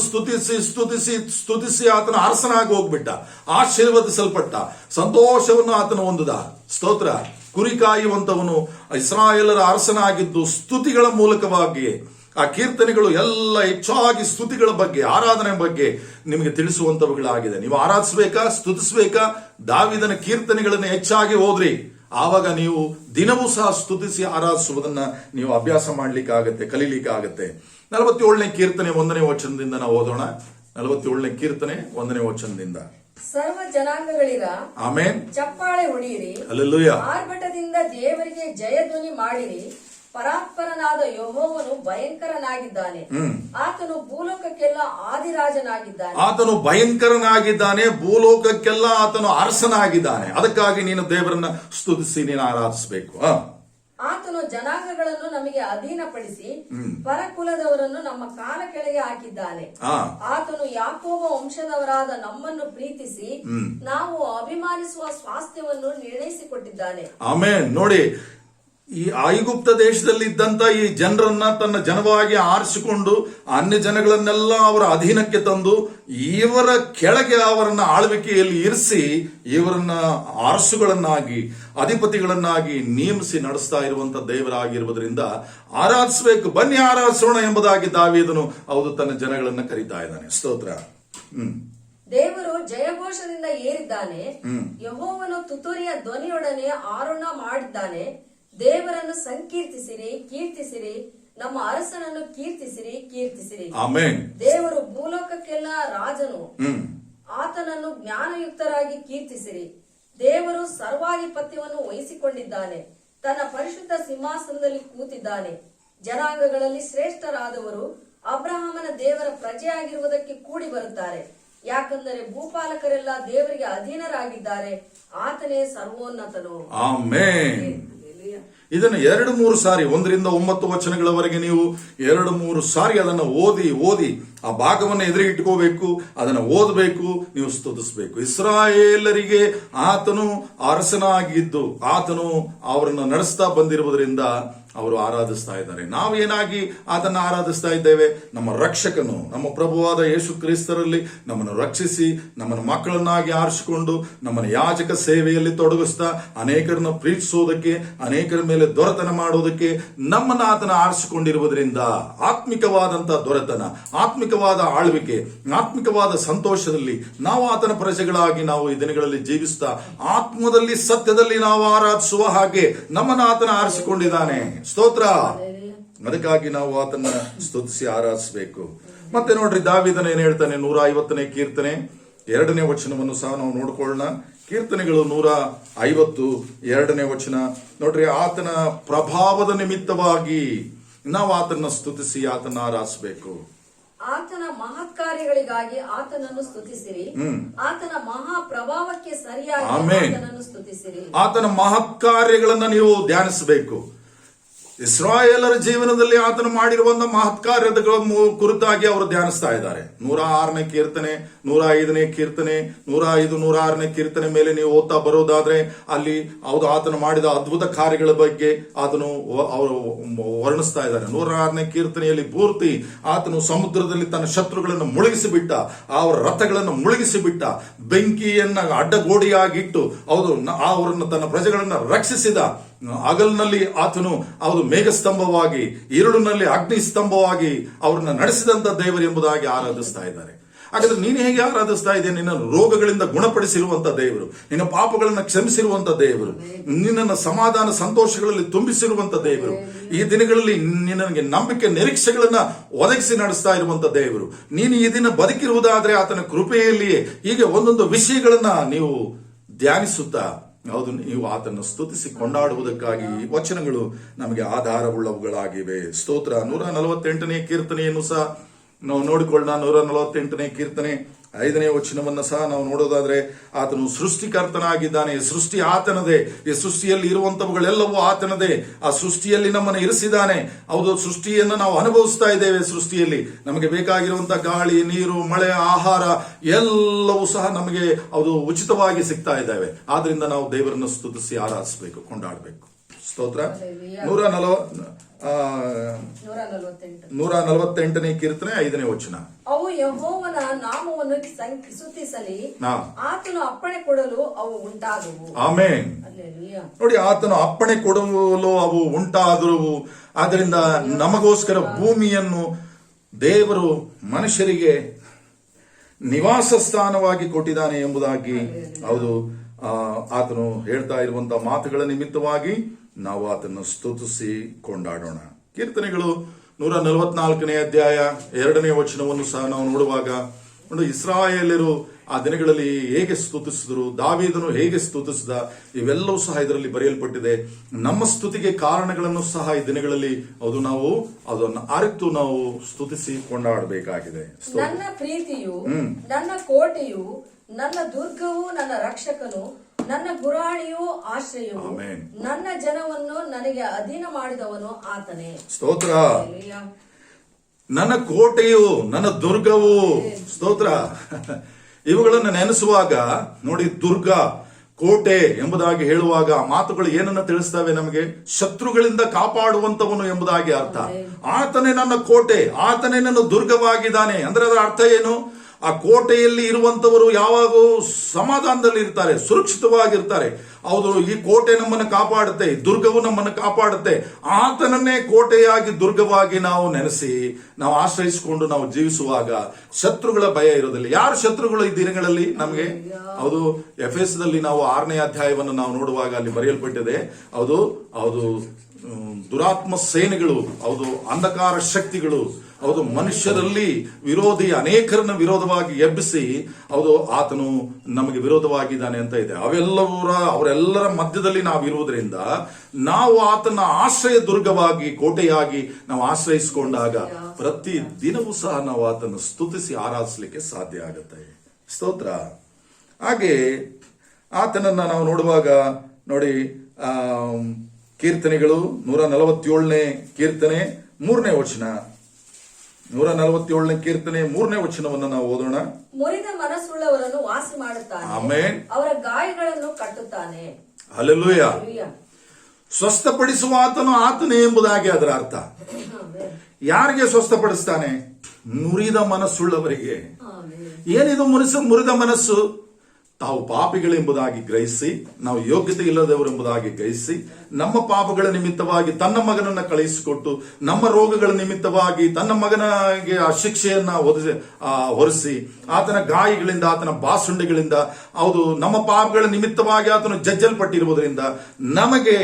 ಸ್ತುತಿಸಿ ಆತನ ಅರಸನಾಗಿ ಹೋಗ್ಬಿಟ್ಟ, ಆಶೀರ್ವದಿಸಲ್ಪಟ್ಟ, ಸಂತೋಷವನ್ನು ಆತನು ಹೊಂದಿದ. ಸ್ತೋತ್ರ. ಕುರಿ ಕಾಯುವಂತವನು ಇಸ್ರಾಯೇಲರ ಅರಸನಾಗಿದ್ದು ಸ್ತುತಿಗಳ ಮೂಲಕವಾಗಿ ಆ ಕೀರ್ತನೆಗಳು ಎಲ್ಲ ಹೆಚ್ಚಾಗಿ ಸ್ತುತಿಗಳ ಬಗ್ಗೆ, ಆರಾಧನೆ ಬಗ್ಗೆ ನಿಮಗೆ ತಿಳಿಸುವಂತವುಗಳಾಗಿದೆ. ನೀವು ಆರಾಧಿಸಬೇಕಾ, ಸ್ತುತಿಸಬೇಕಾ, ದಾವೀದನ ಕೀರ್ತನೆಗಳನ್ನು ಹೆಚ್ಚಾಗಿ ಓದ್ರಿ. ಆವಾಗ ನೀವು ದಿನವೂ ಸಹ ಸ್ತುತಿಸಿ ಆರಾಧಿಸುವುದನ್ನ ನೀವು ಅಭ್ಯಾಸ ಮಾಡ್ಲಿಕ್ಕಾಗತ್ತೆ, ಕಲೀಲಿಕ್ಕಾಗತ್ತೆ. 47ನೇ ಕೀರ್ತನೆ 1ನೇ ವಚನದಿಂದ ನಾವು ಓದೋಣ. 47ನೇ ಕೀರ್ತನೆ 1ನೇ ವಚನದಿಂದ. ಸರ್ವ ಜನಾಂಗಗಳಿರ ಆಮೆನ್. ಚಪ್ಪಾಳೆ ಹೊಡೆಯಿರಿ, ಹಲ್ಲೆಲೂಯಾ. ಆರ್ಭಟದಿಂದ ದೇವರಿಗೆ ಜಯಧ್ವನಿ ಮಾಡಿರಿ. ಪರಾತ್ಪರನಾದ ಯೆಹೋವನು ಭಯಂಕರನಾಗಿದ್ದಾನೆ, ಆತನು ಭೂಲೋಕಕ್ಕೆಲ್ಲ ಆದಿರಾಜನಾಗಿದ್ದಾನೆ. ಆತನು ಭಯಂಕರನಾಗಿದ್ದಾನೆ, ಭೂಲೋಕಕ್ಕೆಲ್ಲ ಆತನು ಅರಸನಾಗಿದ್ದಾನೆ. ಅದಕ್ಕಾಗಿ ನೀನು ದೇವರನ್ನ ಸ್ತುತಿಸಿ ನೀನು ಆರಾಧಿಸಬೇಕು. ಆತನು ಜನಾಂಗಗಳನ್ನು ನಮಗೆ ಅಧೀನಪಡಿಸಿ ಪರಕುಲದವರನ್ನು ನಮ್ಮ ಕಾಲ ಕೆಳಗೆ ಹಾಕಿದ್ದಾನೆ. ಆತನು ಯಾಕೋಬ ವಂಶದವರಾದ ನಮ್ಮನ್ನು ಪ್ರೀತಿಸಿ ನಾವು ಅಭಿಮಾನಿಸುವ ಸ್ವಾಸ್ಥ್ಯವನ್ನು ನಿರ್ಣಯಿಸಿಕೊಟ್ಟಿದ್ದಾನೆ. ಆಮೇನ್. ನೋಡಿ, ಈ ಐಗುಪ್ತ ದೇಶದಲ್ಲಿ ಇದ್ದಂತ ಈ ಜನರನ್ನ ತನ್ನ ಜನವಾಗಿ ಆರಿಸಿಕೊಂಡು ಅನ್ಯ ಜನಗಳನ್ನೆಲ್ಲ ಅವರ ಅಧೀನಕ್ಕೆ ತಂದು ಇವರ ಕೆಳಗೆ ಅವರನ್ನ ಆಳ್ವಿಕೆಯಲ್ಲಿ ಇರಿಸಿ ಇವರನ್ನ ಅರಸುಗಳನ್ನಾಗಿ, ಅಧಿಪತಿಗಳನ್ನಾಗಿ ನೇಮಿಸಿ ನಡೆಸ್ತಾ ಇರುವಂತ ದೇವರಾಗಿರುವುದರಿಂದ ಆರಾಧಿಸಬೇಕು, ಬನ್ನಿ ಆರಾಧಿಸೋಣ ಎಂಬುದಾಗಿ ದಾವೀದನು ಹೌದು ತನ್ನ ಜನಗಳನ್ನ ಕರೀತಾ ಇದ್ದಾನೆ. ಸ್ತೋತ್ರ. ದೇವರು ಜಯಘೋಷದಿಂದ ಏರಿದ್ದಾನೆ, ಯೆಹೋವನು ತುತ್ತೂರಿಯ ಧ್ವನಿಯೊಡನೆ ಆರೋಹಣ ಮಾಡಿದ್ದಾನೆ. ದೇವರನ್ನು ಸಂಕೀರ್ತಿಸಿರಿ, ಕೀರ್ತಿಸಿರಿ, ನಮ್ಮ ಅರಸನನ್ನು ಕೀರ್ತಿಸಿರಿ, ಕೀರ್ತಿಸಿರಿ. ಆಮೆನ್. ದೇವರು ಭೂಲೋಕಕ್ಕೆಲ್ಲ ರಾಜನು, ಆತನನ್ನು ಜ್ಞಾನಯುಕ್ತರಾಗಿ ಕೀರ್ತಿಸಿರಿ. ದೇವರು ಸರ್ವಾಧಿಪತ್ಯವನ್ನು ವಹಿಸಿಕೊಂಡಿದ್ದಾನೆ, ತನ್ನ ಪರಿಶುದ್ಧ ಸಿಂಹಾಸನದಲ್ಲಿ ಕೂತಿದ್ದಾನೆ. ಜನಾಂಗಗಳಲ್ಲಿ ಶ್ರೇಷ್ಠರಾದವರು ಅಬ್ರಹಾಮನ ದೇವರ ಪ್ರಜೆಯಾಗಿರುವುದಕ್ಕೆ ಕೂಡಿ ಬರುತ್ತಾರೆ. ಯಾಕಂದರೆ ಭೂಪಾಲಕರೆಲ್ಲ ದೇವರಿಗೆ ಅಧೀನರಾಗಿದ್ದಾರೆ, ಆತನೇ ಸರ್ವೋನ್ನತನು. ಆಮೆನ್. ಇದನ್ನು 2-3 ಸಾರಿ, 1ರಿಂದ 9 ವಚನಗಳವರೆಗೆ ನೀವು 2-3 ಸಾರಿ ಅದನ್ನು ಓದಿ ಆ ಭಾಗವನ್ನು ಎದುರಿಗಿಟ್ಕೋಬೇಕು, ಅದನ್ನು ಓದಬೇಕು, ನೀವು ಸ್ತುತಿಸಬೇಕು. ಇಸ್ರಾಯೇಲರಿಗೆ ಆತನು ಅರಸನಾಗಿದ್ದು ಆತನು ಅವರನ್ನು ನಡೆಸ್ತಾ ಬಂದಿರುವುದರಿಂದ ಅವರು ಆರಾಧಿಸ್ತಾ ಇದ್ದಾರೆ. ನಾವೇನಾಗಿ ಅದನ್ನು ಆರಾಧಿಸ್ತಾ ಇದ್ದೇವೆ? ನಮ್ಮ ರಕ್ಷಕನು, ನಮ್ಮ ಪ್ರಭುವಾದ ಯೇಸು ಕ್ರಿಸ್ತರಲ್ಲಿ ನಮ್ಮನ್ನು ರಕ್ಷಿಸಿ ನಮ್ಮನ್ನು ಮಕ್ಕಳನ್ನಾಗಿ ಆರಿಸಿಕೊಂಡು ನಮ್ಮನ್ನು ಯಾಜಕ ಸೇವೆಯಲ್ಲಿ ತೊಡಗಿಸ್ತಾ ಅನೇಕರನ್ನ ಪ್ರೀತಿಸೋದಕ್ಕೆ, ಅನೇಕರ ಮೇಲೆ ದೊರೆತನ ಮಾಡೋದಕ್ಕೆ ನಮ್ಮನ್ನು ಆತನ ಆರಿಸಿಕೊಂಡಿರುವುದರಿಂದ ಆತ್ಮಿಕವಾದಂತ ದೊರೆತನ, ಆತ್ಮಿಕವಾದ ಆಳ್ವಿಕೆ, ಆತ್ಮಿಕವಾದ ಸಂತೋಷದಲ್ಲಿ ನಾವು ಆತನ ಪ್ರಜೆಗಳಾಗಿ ನಾವು ಈ ದಿನಗಳಲ್ಲಿ ಜೀವಿಸ್ತಾ ಆತ್ಮದಲ್ಲಿ ಸತ್ಯದಲ್ಲಿ ನಾವು ಆರಾಧಿಸುವ ಹಾಗೆ ನಮ್ಮನ್ನು ಆತನ ಆರಿಸಿಕೊಂಡಿದ್ದಾನೆ. ಸ್ತೋತ್ರ. ಅದಕ್ಕಾಗಿ ನಾವು ಆತನ ಸ್ತುತಿಸಿ ಆರಾಧಿಸಬೇಕು. ಮತ್ತೆ ನೋಡ್ರಿ, ದಾವೀದನ ಏನ್ ಹೇಳ್ತಾನೆ? 150ನೇ ಕೀರ್ತನೆ 2ನೇ ವಚನವನ್ನು ಸಹ ನಾವು ನೋಡ್ಕೊಳ್ಳೋಣ. ಕೀರ್ತನೆಗಳು 150 2ನೇ ವಚನ ನೋಡ್ರಿ. ಆತನ ಪ್ರಭಾವದ ನಿಮಿತ್ತವಾಗಿ ನಾವು ಆತನ ಸ್ತುತಿಸಿ ಆತನ ಆರಾಧಿಸಬೇಕು. ಆತನ ಮಹತ್ಕಾರ್ಯಗಳಿಗಾಗಿ ಆತನನ್ನು ಸ್ತುತಿಸಿರಿ, ಆತನ ಮಹಾ ಪ್ರಭಾವಕ್ಕೆ ಸರಿಯಾಗಿ ಆತನನ್ನು ಸ್ತುತಿಸಿರಿ. ಆತನ ಮಹತ್ಕಾರ್ಯಗಳನ್ನ ನೀವು ಧ್ಯಾನಿಸಬೇಕು. ಇಸ್ರಾಯೇಲರ ಜೀವನದಲ್ಲಿ ಆತನು ಮಾಡಿರುವಂತಹ ಮಹತ್ಕಾರ್ಯದ ಕುರಿತಾಗಿ ಅವರು ಧ್ಯಾನಿಸ್ತಾ ಇದ್ದಾರೆ. 106ನೇ ಕೀರ್ತನೆ, 105ನೇ ಕೀರ್ತನೆ, 105, 106ನೇ ಕೀರ್ತನೆ ಮೇಲೆ ನೀವು ಓದ್ತಾ ಬರೋದಾದ್ರೆ ಅಲ್ಲಿ ಹೌದು ಆತನು ಮಾಡಿದ ಅದ್ಭುತ ಕಾರ್ಯಗಳ ಬಗ್ಗೆ ಆತನು ಅವರು ವರ್ಣಿಸ್ತಾ ಇದ್ದಾರೆ. 106ನೇ ಕೀರ್ತನೆಯಲ್ಲಿ ಪೂರ್ತಿ ಆತನು ಸಮುದ್ರದಲ್ಲಿ ತನ್ನ ಶತ್ರುಗಳನ್ನು ಮುಳುಗಿಸಿಬಿಟ್ಟ, ಅವರ ರಥಗಳನ್ನು ಮುಳುಗಿಸಿಬಿಟ್ಟ, ಬೆಂಕಿಯನ್ನ ಅಡ್ಡಗೋಡಿಯಾಗಿಟ್ಟು ಹೌದು ಅವರನ್ನು ತನ್ನ ಪ್ರಜೆಗಳನ್ನ ರಕ್ಷಿಸಿದ. ಹಗಲಿನಲ್ಲಿ ಆತನು ಹೌದು ಮೇಘಸ್ತಂಭವಾಗಿ, ഇരുಳಿನಲ್ಲಿ ಅಗ್ನಿ ಸ್ತಂಭವಾಗಿ ಅವರನ್ನ ನಡೆಸಿದಂತ ದೇವರು ಎಂಬುದಾಗಿ ಆರಾಧಿಸ್ತಾ ಇದ್ದಾರೆ. ಹಾಗಾದ್ರೆ ನೀನು ಹೇಗೆ ಆರಾಧಿಸ್ತಾ ಇದೆಯಾ? ನಿನ್ನ ರೋಗಗಳಿಂದ ಗುಣಪಡಿಸಿರುವಂತ ದೇವರು, ನಿನ್ನ ಪಾಪಗಳನ್ನ ಕ್ಷಮಿಸಿರುವಂತ ದೇವರು, ನಿನ್ನನ್ನು ಸಮಾಧಾನ ಸಂತೋಷಗಳಲ್ಲಿ ತುಂಬಿಸಿರುವಂತ ದೇವರು, ಈ ದಿನಗಳಲ್ಲಿ ನಿನಗೆ ನಂಬಿಕೆ ನಿರೀಕ್ಷೆಗಳನ್ನ ಒದಗಿಸಿ ನಡೆಸ್ತಾ ಇರುವಂತ ದೇವರು. ನೀನು ಈ ದಿನ ಬದುಕಿರುವುದಾದ್ರೆ ಆತನ ಕೃಪೆಯಲ್ಲಿಯೇ ಹೀಗೆ ಒಂದೊಂದು ವಿಷಯಗಳನ್ನ ನೀವು ಧ್ಯಾನಿಸುತ್ತಾ ಹೌದು ನೀವು ಆತನ್ನು ಸ್ತುತಿಸಿ ಕೊಂಡಾಡುವುದಕ್ಕಾಗಿ ಈ ವಚನಗಳು ನಮಗೆ ಆಧಾರವುಳ್ಳವುಗಳಾಗಿವೆ. ಸ್ತೋತ್ರ. 148ನೇ ಕೀರ್ತನೆಯನ್ನು ಸಹ ನಾವು ನೋಡಿಕೊಳ್ಳೋಣ. 148ನೇ ಕೀರ್ತನೆ 5ನೇ ವಚನವನ್ನು ಸಹ ನಾವು ನೋಡೋದಾದ್ರೆ ಆತನು ಸೃಷ್ಟಿಕರ್ತನಾಗಿದ್ದಾನೆ. ಸೃಷ್ಟಿ ಆತನದೇ, ಈ ಸೃಷ್ಟಿಯಲ್ಲಿ ಇರುವಂತವುಗಳೆಲ್ಲವೂ ಆತನದೇ. ಆ ಸೃಷ್ಟಿಯಲ್ಲಿ ನಮ್ಮನ್ನು ಇರಿಸಿದ್ದಾನೆ. ಹೌದು, ಸೃಷ್ಟಿಯನ್ನು ನಾವು ಅನುಭವಿಸ್ತಾ ಇದ್ದೇವೆ. ಸೃಷ್ಟಿಯಲ್ಲಿ ನಮಗೆ ಬೇಕಾಗಿರುವಂತಹ ಗಾಳಿ, ನೀರು, ಮಳೆ, ಆಹಾರ ಎಲ್ಲವೂ ಸಹ ನಮಗೆ ಅದು ಉಚಿತವಾಗಿ ಸಿಗ್ತಾ ಇದ್ದಾವೆ. ಆದ್ರಿಂದ ನಾವು ದೇವರನ್ನು ಸ್ತುತಿಸಿ ಆರಾಧಿಸಬೇಕು, ಕೊಂಡಾಡಬೇಕು. ಸ್ತೋತ್ರ. 148ನೇ ಕೀರ್ತನೆ 5ನೇ ವಚನ. ಅವು ಯೆಹೋವನ ನಾಮವನ್ನು ಸ್ತುತಿಸಲಿ, ಆತನು ಅಪ್ಪಣೆ ಕೊಡಲು ಅವು ಉಂಟಾದವು. ಆಮೆನ್. ನೋಡಿ, ಆತನು ಅಪ್ಪಣೆ ಕೊಡಲು ಅವು ಉಂಟಾದವು. ಆದ್ದರಿಂದ ನಮಗೋಸ್ಕರ ಭೂಮಿಯನ್ನು ದೇವರು ಮನುಷ್ಯರಿಗೆ ನಿವಾಸ ಸ್ಥಾನವಾಗಿ ಕೊಟ್ಟಿದ್ದಾನೆ ಎಂಬುದಾಗಿ ಹೌದು ಆತನು ಹೇಳ್ತಾ ಇರುವಂತಹ ಮಾತುಗಳ ನಿಮಿತ್ತವಾಗಿ ನಾವು ಆತನ್ನು ಸ್ತುತಿಸಿ ಕೊಂಡಾಡೋಣ. ಕೀರ್ತನೆಗಳು 144ನೇ ಅಧ್ಯಾಯ 2ನೇ ವಚನವನ್ನು ಸಹ ನಾವು ನೋಡುವಾಗ ನೋಡಿ, ಇಸ್ರಾಯೇಲರು ಆ ದಿನಗಳಲ್ಲಿ ಹೇಗೆ ಸ್ತುತಿಸಿದರು, ದಾವೀದನು ಹೇಗೆ ಸ್ತುತಿಸಿದ, ಇವೆಲ್ಲವೂ ಸಹ ಇದರಲ್ಲಿ ಬರೆಯಲ್ಪಟ್ಟಿದೆ. ನಮ್ಮ ಸ್ತುತಿಗೆ ಕಾರಣಗಳನ್ನು ಸಹ ಈ ದಿನಗಳಲ್ಲಿ ನಾವು ಅದನ್ನು ಅರಿತು ನಾವು ಸ್ತುತಿಸಿ ಕೊಂಡಾಡಬೇಕಾಗಿದೆ. ನನ್ನ ಪ್ರೀತಿಯು, ನನ್ನ ಕೋಟೆಯು, ನನ್ನ ದುರ್ಗವು, ನನ್ನ ರಕ್ಷಕನು, ನನ್ನ ಗುರಾಣಿಯು, ಆಶ್ರಯವು, ನನ್ನ ಜನವನ್ನು ನನಗೆ ಅಧೀನ ಮಾಡಿದವನು ಆತನೇ. ಸ್ತೋತ್ರ. ನನ್ನ ಕೋಟೆಯು, ನನ್ನ ದುರ್ಗವು, ಸ್ತೋತ್ರ. ಇವುಗಳನ್ನು ನೆನೆಸುವಾಗ ನೋಡಿ, ದುರ್ಗ, ಕೋಟೆ ಎಂಬುದಾಗಿ ಹೇಳುವಾಗ ಆ ಮಾತುಗಳು ಏನನ್ನ ತಿಳಿಸ್ತವೆ ನಮಗೆ? ಶತ್ರುಗಳಿಂದ ಕಾಪಾಡುವಂತವನು ಎಂಬುದಾಗಿ ಅರ್ಥ. ಆತನೇ ನನ್ನ ಕೋಟೆ, ಆತನೇ ನನ್ನ ದುರ್ಗವಾಗಿದ್ದಾನೆ. ಅಂದ್ರೆ ಅದರ ಅರ್ಥ ಏನು? ಆ ಕೋಟೆಯಲ್ಲಿ ಇರುವಂತವರು ಯಾವಾಗೂ ಸಮಾಧಾನದಲ್ಲಿ ಇರ್ತಾರೆ, ಸುರಕ್ಷಿತವಾಗಿರ್ತಾರೆ. ಹೌದು, ಈ ಕೋಟೆ ನಮ್ಮನ್ನು ಕಾಪಾಡುತ್ತೆ, ದುರ್ಗವು ನಮ್ಮನ್ನು ಕಾಪಾಡುತ್ತೆ. ಆತನನ್ನೇ ಕೋಟೆಯಾಗಿ, ದುರ್ಗವಾಗಿ ನಾವು ನೆನೆಸಿ ನಾವು ಆಶ್ರಯಿಸಿಕೊಂಡು ನಾವು ಜೀವಿಸುವಾಗ ಶತ್ರುಗಳ ಭಯ ಇರೋದಿಲ್ಲ. ಯಾರು ಶತ್ರುಗಳು ಈ ದಿನಗಳಲ್ಲಿ ನಮಗೆ? ಹೌದು, ಎಫೆಸದಲ್ಲಿ ನಾವು 6ನೇ ಅಧ್ಯಾಯವನ್ನು ನಾವು ನೋಡುವಾಗ ಅಲ್ಲಿ ಬರೆಯಲ್ಪಟ್ಟಿದೆ. ಹೌದು, ದುರಾತ್ಮ ಸೇನೆಗಳು, ಹೌದು, ಅಂಧಕಾರ ಶಕ್ತಿಗಳು, ಹೌದು, ಮನುಷ್ಯರಲ್ಲಿ ವಿರೋಧಿ ಅನೇಕರನ್ನ ವಿರೋಧವಾಗಿ ಎಬ್ಬಿಸಿ ಹೌದು ಆತನು ನಮಗೆ ವಿರೋಧವಾಗಿದ್ದಾನೆ ಅಂತ ಇದೆ. ಅವರೆಲ್ಲರ ಮಧ್ಯದಲ್ಲಿ ನಾವು ಇರುವುದರಿಂದ ನಾವು ಆತನ ಆಶ್ರಯ ದುರ್ಗವಾಗಿ, ಕೋಟೆಯಾಗಿ ನಾವು ಆಶ್ರಯಿಸಿಕೊಂಡಾಗ ಪ್ರತಿ ದಿನವೂ ಸಹ ನಾವು ಆತನ್ನು ಸ್ತುತಿಸಿ ಆರಾಧಿಸಲಿಕ್ಕೆ ಸಾಧ್ಯ ಆಗುತ್ತೆ. ಸ್ತೋತ್ರ. ಹಾಗೆ ಆತನನ್ನ ನಾವು ನೋಡುವಾಗ ನೋಡಿ, ಕೀರ್ತನೆಗಳು 147ನೇ ಕೀರ್ತನೆ 3ನೇ ವಚನ, 147ನೇ ಕೀರ್ತನೆ 3ನೇ ವಚನವನ್ನು ನಾವು ಓದೋಣ. ಮುರಿದ ಮನಸ್ಸುಳ್ಳವರನ್ನು ವಾಸಿ ಮಾಡುತ್ತಾನೆ, ಆಮೆನ್. ಅವರ ಗಾಯಗಳನ್ನು ಕಟ್ಟುತ್ತಾನೆ. ಹಲ್ಲೆಲೂಯಾ. ಸ್ವಸ್ಥಪಡಿಸುವ ಆತನೇ ಎಂಬುದಾಗಿ ಅದರ ಅರ್ಥ. ಯಾರಿಗೆ ಸ್ವಸ್ಥಪಡಿಸ್ತಾನೆ? ಮುರಿದ ಮನಸ್ಸುಳ್ಳವರಿಗೆ. ಏನಿದು ಮುರಿದ ಮನಸ್ಸು? ತಾವು ಪಾಪಿಗಳೆಂಬುದಾಗಿ ಗ್ರಹಿಸಿ, ನಾವು ಯೋಗ್ಯತೆ ಇಲ್ಲದವರೆಂಬುದಾಗಿ ಗ್ರಹಿಸಿ, ನಮ್ಮ ಪಾಪಗಳ ನಿಮಿತ್ತವಾಗಿ ತನ್ನ ಮಗನನ್ನ ಕಳುಹಿಸಿಕೊಟ್ಟು, ನಮ್ಮ ರೋಗಗಳ ನಿಮಿತ್ತವಾಗಿ ತನ್ನ ಮಗನಿಗೆ ಆ ಶಿಕ್ಷೆಯನ್ನ ಹೊರಿಸಿ, ಆತನ ಗಾಯಗಳಿಂದ, ಆತನ ಬಾಸುಂಡೆಗಳಿಂದ, ಹೌದು, ನಮ್ಮ ಪಾಪಗಳ ನಿಮಿತ್ತವಾಗಿ ಆತನು ಜಜ್ಜಲ್ಪಟ್ಟಿರುವುದರಿಂದ ನಮಗೆ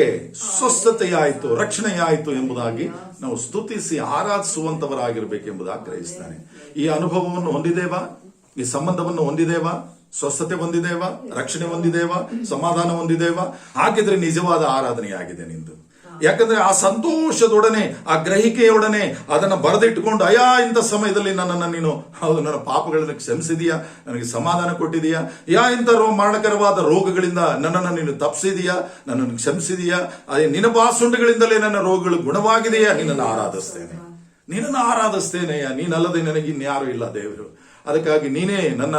ಸ್ವಸ್ಥತೆಯಾಯಿತು, ರಕ್ಷಣೆಯಾಯಿತು ಎಂಬುದಾಗಿ ನಾವು ಸ್ತುತಿಸಿ ಆರಾಧಿಸುವಂತವರಾಗಿರ್ಬೇಕೆಂಬುದಾಗಿ ಗ್ರಹಿಸ್ತಾನೆ. ಈ ಅನುಭವವನ್ನು ಹೊಂದಿದೇವಾ? ಈ ಸಂಬಂಧವನ್ನು ಹೊಂದಿದೇವಾ? ಸ್ವಸ್ಥತೆ ಹೊಂದಿದೇವಾ? ರಕ್ಷಣೆ ಹೊಂದಿದೇವಾ? ಸಮಾಧಾನ ಹೊಂದಿದೇವಾ? ಹಾಗಿದ್ರೆ ನಿಜವಾದ ಆರಾಧನೆಯಾಗಿದೆ ನಿಂದು. ಯಾಕಂದ್ರೆ ಆ ಸಂತೋಷದೊಡನೆ, ಆ ಗ್ರಹಿಕೆಯೊಡನೆ ಅದನ್ನ ಬರೆದಿಟ್ಟುಕೊಂಡು, ಇಂಥ ಸಮಯದಲ್ಲಿ ನನ್ನನ್ನು ನೀನು ಹೌದು ನನ್ನ ಪಾಪಗಳನ್ನು ಕ್ಷಮಿಸಿದೀಯಾ, ನನಗೆ ಸಮಾಧಾನ ಕೊಟ್ಟಿದೀಯಾ, ಇಂಥ ಮರಣಕರವಾದ ರೋಗಗಳಿಂದ ನನ್ನನ್ನು ನೀನು ತಪ್ಪಿಸಿದೀಯಾ, ನನ್ನನ್ನು ಕ್ಷಮಿಸಿದೀಯಾ, ನಿನ್ನ ಬಾಸುಂಡೆಗಳಿಂದಲೇ ನನ್ನ ರೋಗಗಳು ಗುಣವಾಗಿದೆಯಾ, ನಿನ್ನನ್ನು ಆರಾಧಿಸ್ತೇನೆಯ, ನೀನಲ್ಲದೆ ನನಗೆ ಇನ್ಯಾರು ಇಲ್ಲ ದೇವರು. ಅದಕ್ಕಾಗಿ ನೀನೇ ನನ್ನ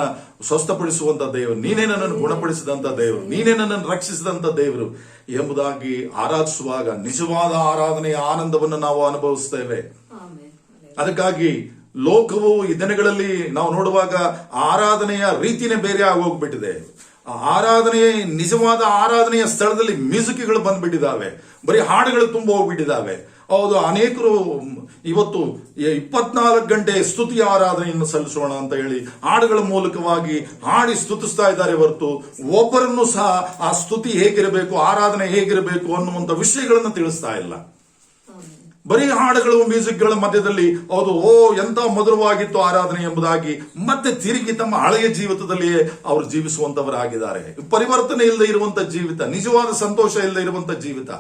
ಸ್ವಸ್ಥಪಡಿಸುವಂತ ದೇವರು, ನೀನೇ ನನ್ನನ್ನು ಗುಣಪಡಿಸಿದಂತ ದೇವರು, ನೀನೇ ನನ್ನನ್ನು ರಕ್ಷಿಸಿದಂತ ದೇವರು ಎಂಬುದಾಗಿ ಆರಾಧಿಸುವಾಗ ನಿಜವಾದ ಆರಾಧನೆಯ ಆನಂದವನ್ನು ನಾವು ಅನುಭವಿಸ್ತೇವೆ. ಅದಕ್ಕಾಗಿ ಲೋಕವು ಈ ದಿನಗಳಲ್ಲಿ ನಾವು ನೋಡುವಾಗ ಆರಾಧನೆಯ ರೀತಿನೇ ಬೇರೆ ಆಗೋಗ್ಬಿಟ್ಟಿದೆ. ನಿಜವಾದ ಆರಾಧನೆಯ ಸ್ಥಳದಲ್ಲಿ ಮ್ಯೂಸಿಕ್ಗಳು ಬಂದ್ಬಿಟ್ಟಿದ್ದಾವೆ, ಬರೀ ಹಾಡುಗಳು ತುಂಬ ಹೋಗ್ಬಿಟ್ಟಿದ್ದಾವೆ. ಹೌದು, ಅನೇಕರು ಇವತ್ತು 24 ಗಂಟೆ ಸ್ತುತಿಯ ಆರಾಧನೆಯನ್ನು ಸಲ್ಲಿಸೋಣ ಅಂತ ಹೇಳಿ ಹಾಡುಗಳ ಮೂಲಕವಾಗಿ ಹಾಡಿ ಸ್ತುತಿಸ್ತಾ ಇದ್ದಾರೆ ಹೊರತು ಒಬ್ಬರನ್ನು ಸಹ ಆ ಸ್ತುತಿ ಹೇಗಿರಬೇಕು, ಆರಾಧನೆ ಹೇಗಿರಬೇಕು ಅನ್ನುವಂಥ ವಿಷಯಗಳನ್ನು ತಿಳಿಸ್ತಾ ಇಲ್ಲ. ಬರೀ ಹಾಡುಗಳು, ಮ್ಯೂಸಿಕ್ಗಳ ಮಧ್ಯದಲ್ಲಿ ಹೌದು ಎಂತ ಮಧುರವಾಗಿತ್ತು ಆರಾಧನೆ ಎಂಬುದಾಗಿ ಮತ್ತೆ ತಿರುಗಿ ತಮ್ಮ ಹಳೆಯ ಜೀವಿತದಲ್ಲಿಯೇ ಅವರು ಜೀವಿಸುವಂತವರಾಗಿದ್ದಾರೆ. ಪರಿವರ್ತನೆ ಇಲ್ಲದೆ ಇರುವಂತ ಜೀವಿತ, ನಿಜವಾದ ಸಂತೋಷ ಇಲ್ಲದೆ ಇರುವಂತ ಜೀವಿತ.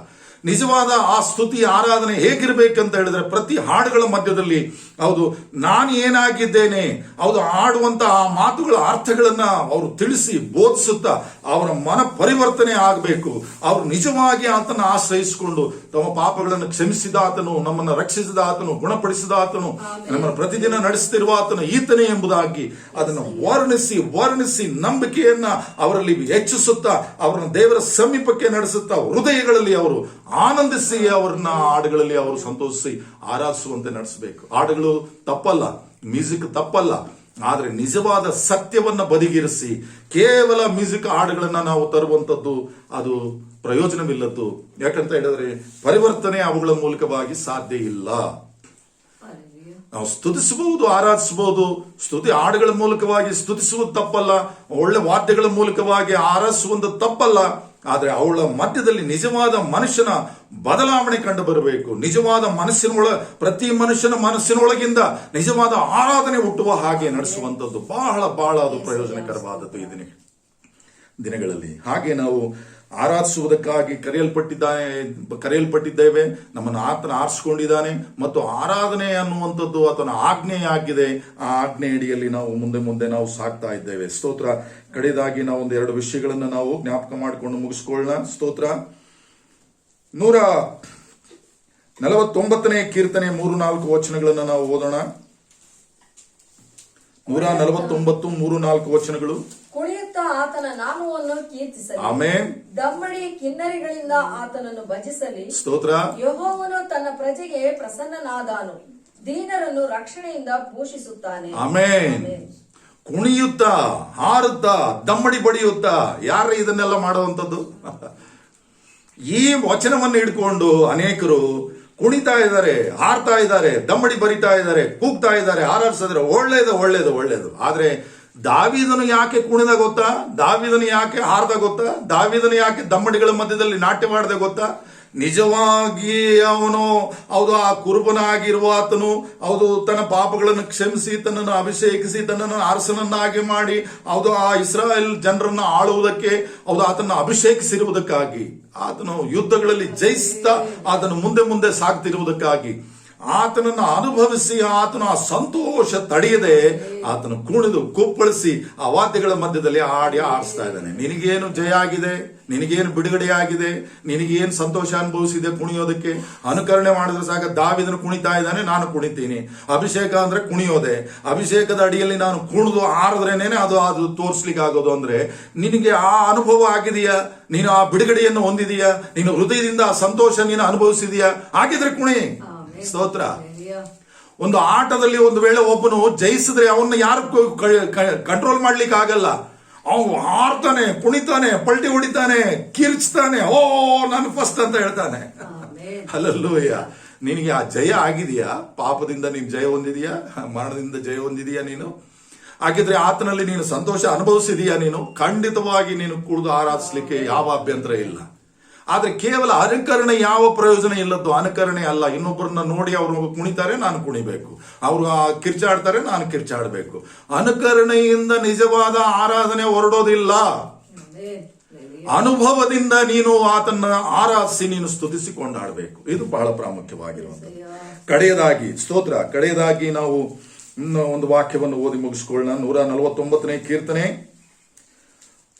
ನಿಜವಾದ ಆ ಸ್ತುತಿ ಆರಾಧನೆ ಹೇಗಿರ್ಬೇಕಂತ ಹೇಳಿದ್ರೆ ಪ್ರತಿ ಹಾಡುಗಳ ಮಧ್ಯದಲ್ಲಿ ಹೌದು ನಾನು ಏನಾಗಿದ್ದೇನೆ, ಹೌದು ಆಡುವಂತ ಆ ಮಾತುಗಳ ಅರ್ಥಗಳನ್ನ ಅವರು ತಿಳಿಸಿ ಬೋಧಿಸುತ್ತಾ ಅವರ ಮನ ಪರಿವರ್ತನೆ ಆಗಬೇಕು. ಅವರು ನಿಜವಾಗಿ ಆತನ ಆಶ್ರಯಿಸಿಕೊಂಡು ತಮ್ಮ ಪಾಪಗಳನ್ನು ಕ್ಷಮಿಸಿದ ಆತನು, ನಮ್ಮನ್ನು ರಕ್ಷಿಸಿದ ಆತನು, ಗುಣಪಡಿಸಿದ ಆತನು, ನಮ್ಮನ್ನು ಪ್ರತಿದಿನ ನಡೆಸುತ್ತಿರುವ ಆತನು ಈತನೇ ಎಂಬುದಾಗಿ ಅದನ್ನು ವರ್ಣಿಸಿ ನಂಬಿಕೆಯನ್ನ ಅವರಲ್ಲಿ ಹೆಚ್ಚಿಸುತ್ತಾ ಅವರನ್ನು ದೇವರ ಸಮೀಪಕ್ಕೆ ನಡೆಸುತ್ತಾ ಹೃದಯಗಳಲ್ಲಿ ಅವರು ಆನಂದಿಸಿ ಅವರನ್ನ ಹಾಡುಗಳಲ್ಲಿ ಅವರು ಸಂತೋಷಿಸಿ ಆರಾಧಿಸುವಂತೆ ನಡೆಸಬೇಕು. ಹಾಡುಗಳು ತಪ್ಪಲ್ಲ, ಮ್ಯೂಸಿಕ್ ತಪ್ಪಲ್ಲ, ಆದ್ರೆ ನಿಜವಾದ ಸತ್ಯವನ್ನ ಬದಿಗಿರಿಸಿ ಕೇವಲ ಮ್ಯೂಸಿಕ್ ಹಾಡುಗಳನ್ನ ನಾವು ತರುವಂತದ್ದು ಅದು ಪ್ರಯೋಜನವಿಲ್ಲದ್ದು. ಯಾಕಂತ ಹೇಳಿದ್ರೆ ಪರಿವರ್ತನೆ ಅವುಗಳ ಮೂಲಕವಾಗಿ ಸಾಧ್ಯ ಇಲ್ಲ. ನಾವು ಸ್ತುತಿಸಬಹುದು, ಆರಾಧಿಸಬಹುದು. ಸ್ತುತಿ ಹಾಡುಗಳ ಮೂಲಕವಾಗಿ ಸ್ತುತಿಸುವುದು ತಪ್ಪಲ್ಲ, ಒಳ್ಳೆ ವಾದ್ಯಗಳ ಮೂಲಕವಾಗಿ ಆರಾಧಿಸುವುದು ತಪ್ಪಲ್ಲ. ಆದ್ರೆ ಅವಳ ಮಧ್ಯದಲ್ಲಿ ನಿಜವಾದ ಮನುಷ್ಯನ ಬದಲಾವಣೆ ಕಂಡು ಬರಬೇಕು. ನಿಜವಾದ ಪ್ರತಿ ಮನುಷ್ಯನ ಮನಸ್ಸಿನೊಳಗಿಂದ ನಿಜವಾದ ಆರಾಧನೆ ಹುಟ್ಟುವ ಹಾಗೆ ನಡೆಸುವಂಥದ್ದು ಬಹಳ ಅದು ಪ್ರಯೋಜನಕರವಾದದ್ದು ಈ ದಿನಗಳಲ್ಲಿ. ಹಾಗೆ ನಾವು ಆರಾಧಿಸುವುದಕ್ಕಾಗಿ ಕರೆಯಲ್ಪಟ್ಟಿದ್ದೇವೆ. ನಮ್ಮನ್ನು ಆತನ ಆರಿಸಿಕೊಂಡಿದ್ದಾನೆ ಮತ್ತು ಆರಾಧನೆ ಅನ್ನುವಂಥದ್ದು ಆತನ ಆಜ್ಞೆಯಾಗಿದೆ. ಆ ಆಜ್ಞೆ ಅಡಿಯಲ್ಲಿ ನಾವು ಮುಂದೆ ನಾವು ಸಾಕ್ತಾ ಇದ್ದೇವೆ. ಸ್ತೋತ್ರ. ಕಡೆಯದಾಗಿ ನಾವು ಒಂದು 2 ವಿಷಯಗಳನ್ನು ನಾವು ಜ್ಞಾಪಕ ಮಾಡಿಕೊಂಡು ಮುಗಿಸ್ಕೊಳ್ಳೋಣ. ಸ್ತೋತ್ರ. 149ನೇ ಕೀರ್ತನೆ 3-4 ವಚನಗಳನ್ನು ನಾವು ಓದೋಣ. 149 3-4 ವಚನಗಳು. ಕುಣಿಯುತ್ತಾ ಆತನ ನಾಮವನ್ನು ಕೀರ್ತಿಸಲಿ. ಆಮೆನ್. ದಮ್ಮಡಿ ಕಿನ್ನರಿಗಳಿಂದ ಆತನನ್ನು ಭಜಿಸಲಿ. ಸ್ತೋತ್ರ. ಯೆಹೋವನು ತನ್ನ ಪ್ರಜೆಗೆ ಪ್ರಸನ್ನನಾದನು, ದೀನರನ್ನು ರಕ್ಷಣೆಯಿಂದ ಪೋಷಿಸುತ್ತಾನೆ. ಆಮೆನ್. ಕುಣಿಯುತ್ತಾ, ಹಾರುತ್ತಾ, ದಮ್ಮಡಿ ಬಡಿಯುತ್ತಾ. ಯಾರು ಇದನ್ನೆಲ್ಲ ಮಾಡುವಂಥದ್ದು? ಈ ವಚನವನ್ನು ಹಿಡ್ಕೊಂಡು ಅನೇಕರು ಕುಣಿತಾ ಇದ್ದಾರೆ, ಹಾರ್ತಾ ಇದ್ದಾರೆ, ದಮ್ಮಡಿ ಬರಿತಾ ಇದ್ದಾರೆ, ಕೂಗ್ತಾ ಇದ್ದಾರೆ, ಆರಾಧಿಸಿದ್ರೆ ಒಳ್ಳೇದು. ಆದ್ರೆ ದಾವೀದನು ಯಾಕೆ ಕುಣಿದ ಗೊತ್ತಾ? ದಾವೀದನು ಯಾಕೆ ಹಾರ್ದ ಗೊತ್ತಾ? ದಾವೀದನು ಯಾಕೆ ದಮ್ಮಡಿಗಳ ಮಧ್ಯದಲ್ಲಿ ನಾಟ್ಯವಾಡದೆ ಗೊತ್ತಾ? ನಿಜವಾಗಿ ಅವನು ಆ ಕುರುಬನಾಗಿರುವ ಆತನು ತನ್ನ ಪಾಪಗಳನ್ನು ಕ್ಷಮಿಸಿ, ತನ್ನನ್ನು ಅಭಿಷೇಕಿಸಿ, ತನ್ನನ್ನು ಅರಸನನ್ನಾಗಿ ಮಾಡಿ ಆ ಇಸ್ರಾಯೇಲ್ ಜನರನ್ನು ಆಳುವುದಕ್ಕೆ ಆತನ್ನು ಅಭಿಷೇಕಿಸಿರುವುದಕ್ಕಾಗಿ, ಆತನು ಯುದ್ಧಗಳಲ್ಲಿ ಜಯಿಸ್ತಾ ಆತನು ಮುಂದೆ ಸಾಗ್ತಿರುವುದಕ್ಕಾಗಿ, ಆತನನ್ನು ಅನುಭವಿಸಿ ಆತನ ಆ ಸಂತೋಷ ತಡೆಯದೆ ಆತನು ಕುಣಿದು ಕುಪ್ಪಳಿಸಿ ಆ ವಾದ್ಯಗಳ ಮಧ್ಯದಲ್ಲಿ ಆಡಿಸ್ತಾ ಇದ್ದಾನೆ. ನಿನಗೇನು ಜಯ ಆಗಿದೆ? ನಿನಗೇನು ಬಿಡುಗಡೆ ಆಗಿದೆ? ನಿನಗೇನು ಸಂತೋಷ ಅನುಭವಿಸಿದೆ ಕುಣಿಯೋದಕ್ಕೆ? ಅನುಕರಣೆ ಮಾಡಿದ್ರೆ ಸಾಕ. ದಾವೀದನು ಕುಣಿತಾ ಇದ್ದಾನೆ, ನಾನು ಕುಣಿತೀನಿ. ಅಭಿಷೇಕ ಅಂದ್ರೆ ಕುಣಿಯೋದೆ. ಅಭಿಷೇಕದ ಅಡಿಯಲ್ಲಿ ನಾನು ಕುಣಿದು ಆರಿದ್ರೇನೆ ಅದು ತೋರಿಸ್ಲಿಕ್ಕೆ ಆಗೋದು. ಅಂದ್ರೆ ನಿನಗೆ ಆ ಅನುಭವ ಆಗಿದೆಯಾ? ನೀನು ಆ ಬಿಡುಗಡೆಯನ್ನು ಹೊಂದಿದೀಯಾ? ನೀನು ಹೃದಯದಿಂದ ಆ ಸಂತೋಷ ನೀನು ಅನುಭವಿಸಿದೀಯಾ? ಆಗಿದ್ರೆ ಕುಣಿ. ಸ್ತೋತ್ರ. ಒಂದು ಆಟದಲ್ಲಿ ಒಂದು ವೇಳೆ ಒಬ್ಬನು ಜಯಿಸಿದ್ರೆ ಅವನ್ನ ಯಾರು ಕಂಟ್ರೋಲ್ ಮಾಡ್ಲಿಕ್ಕೆ ಆಗಲ್ಲ. ಅವನು ಹಾರ್ತಾನೆ, ಕುಣಿತಾನೆ, ಪಲ್ಟಿ ಹೊಡಿತಾನೆ, ಕಿರ್ಚ್ತಾನೆ, ನಾನು ಫಸ್ಟ್ ಅಂತ ಹೇಳ್ತಾನೆ. ಹಲ್ಲೆಲೂಯಾ. ನಿನಗೆ ಆ ಜಯ ಆಗಿದೆಯಾ? ಪಾಪದಿಂದ ನೀನು ಜಯ ಹೊಂದಿದೀಯಾ? ಮರಣದಿಂದ ಜಯ ಹೊಂದಿದೀಯಾ ನೀನು? ಹಾಗಿದ್ರೆ ಆತನಲ್ಲಿ ನೀನು ಸಂತೋಷ ಅನುಭವಿಸಿದೀಯಾ? ನೀನು ಖಂಡಿತವಾಗಿ ನೀನು ಕುಡಿದು ಆರಾಧಿಸ್ಲಿಕ್ಕೆ ಯಾವ ಅಭ್ಯಂತರ ಇಲ್ಲ. ಆದ್ರೆ ಕೇವಲ ಅನುಕರಣೆ ಯಾವ ಪ್ರಯೋಜನ ಇಲ್ಲದ್ದು. ಅನುಕರಣೆ ಅಲ್ಲ. ಇನ್ನೊಬ್ಬರನ್ನ ನೋಡಿ ಅವರು ಕುಣಿತಾರೆ, ನಾನು ಕುಣಿಬೇಕು. ಅವರು ಕಿರ್ಚಾಡ್ತಾರೆ, ನಾನು ಕಿರ್ಚಾಡಬೇಕು. ಅನುಕರಣೆಯಿಂದ ನಿಜವಾದ ಆರಾಧನೆ ಹೊರಡೋದಿಲ್ಲ. ಅನುಭವದಿಂದ ನೀನು ಆತನ್ನ ಆರಾಧಿಸಿ ನೀನು ಸ್ತುತಿಸಿ ಕೊಂಡಾಡಬೇಕು. ಇದು ಬಹಳ ಪ್ರಾಮುಖ್ಯವಾಗಿರುವಂಥದ್ದು. ಕಡೆಯದಾಗಿ ಸ್ತೋತ್ರ. ಕಡೆಯದಾಗಿ ನಾವು ಒಂದು ವಾಕ್ಯವನ್ನು ಓದಿ ಮುಗಿಸ್ಕೊಳ್ಳೋಣ. 149ನೇ ಕೀರ್ತನೆ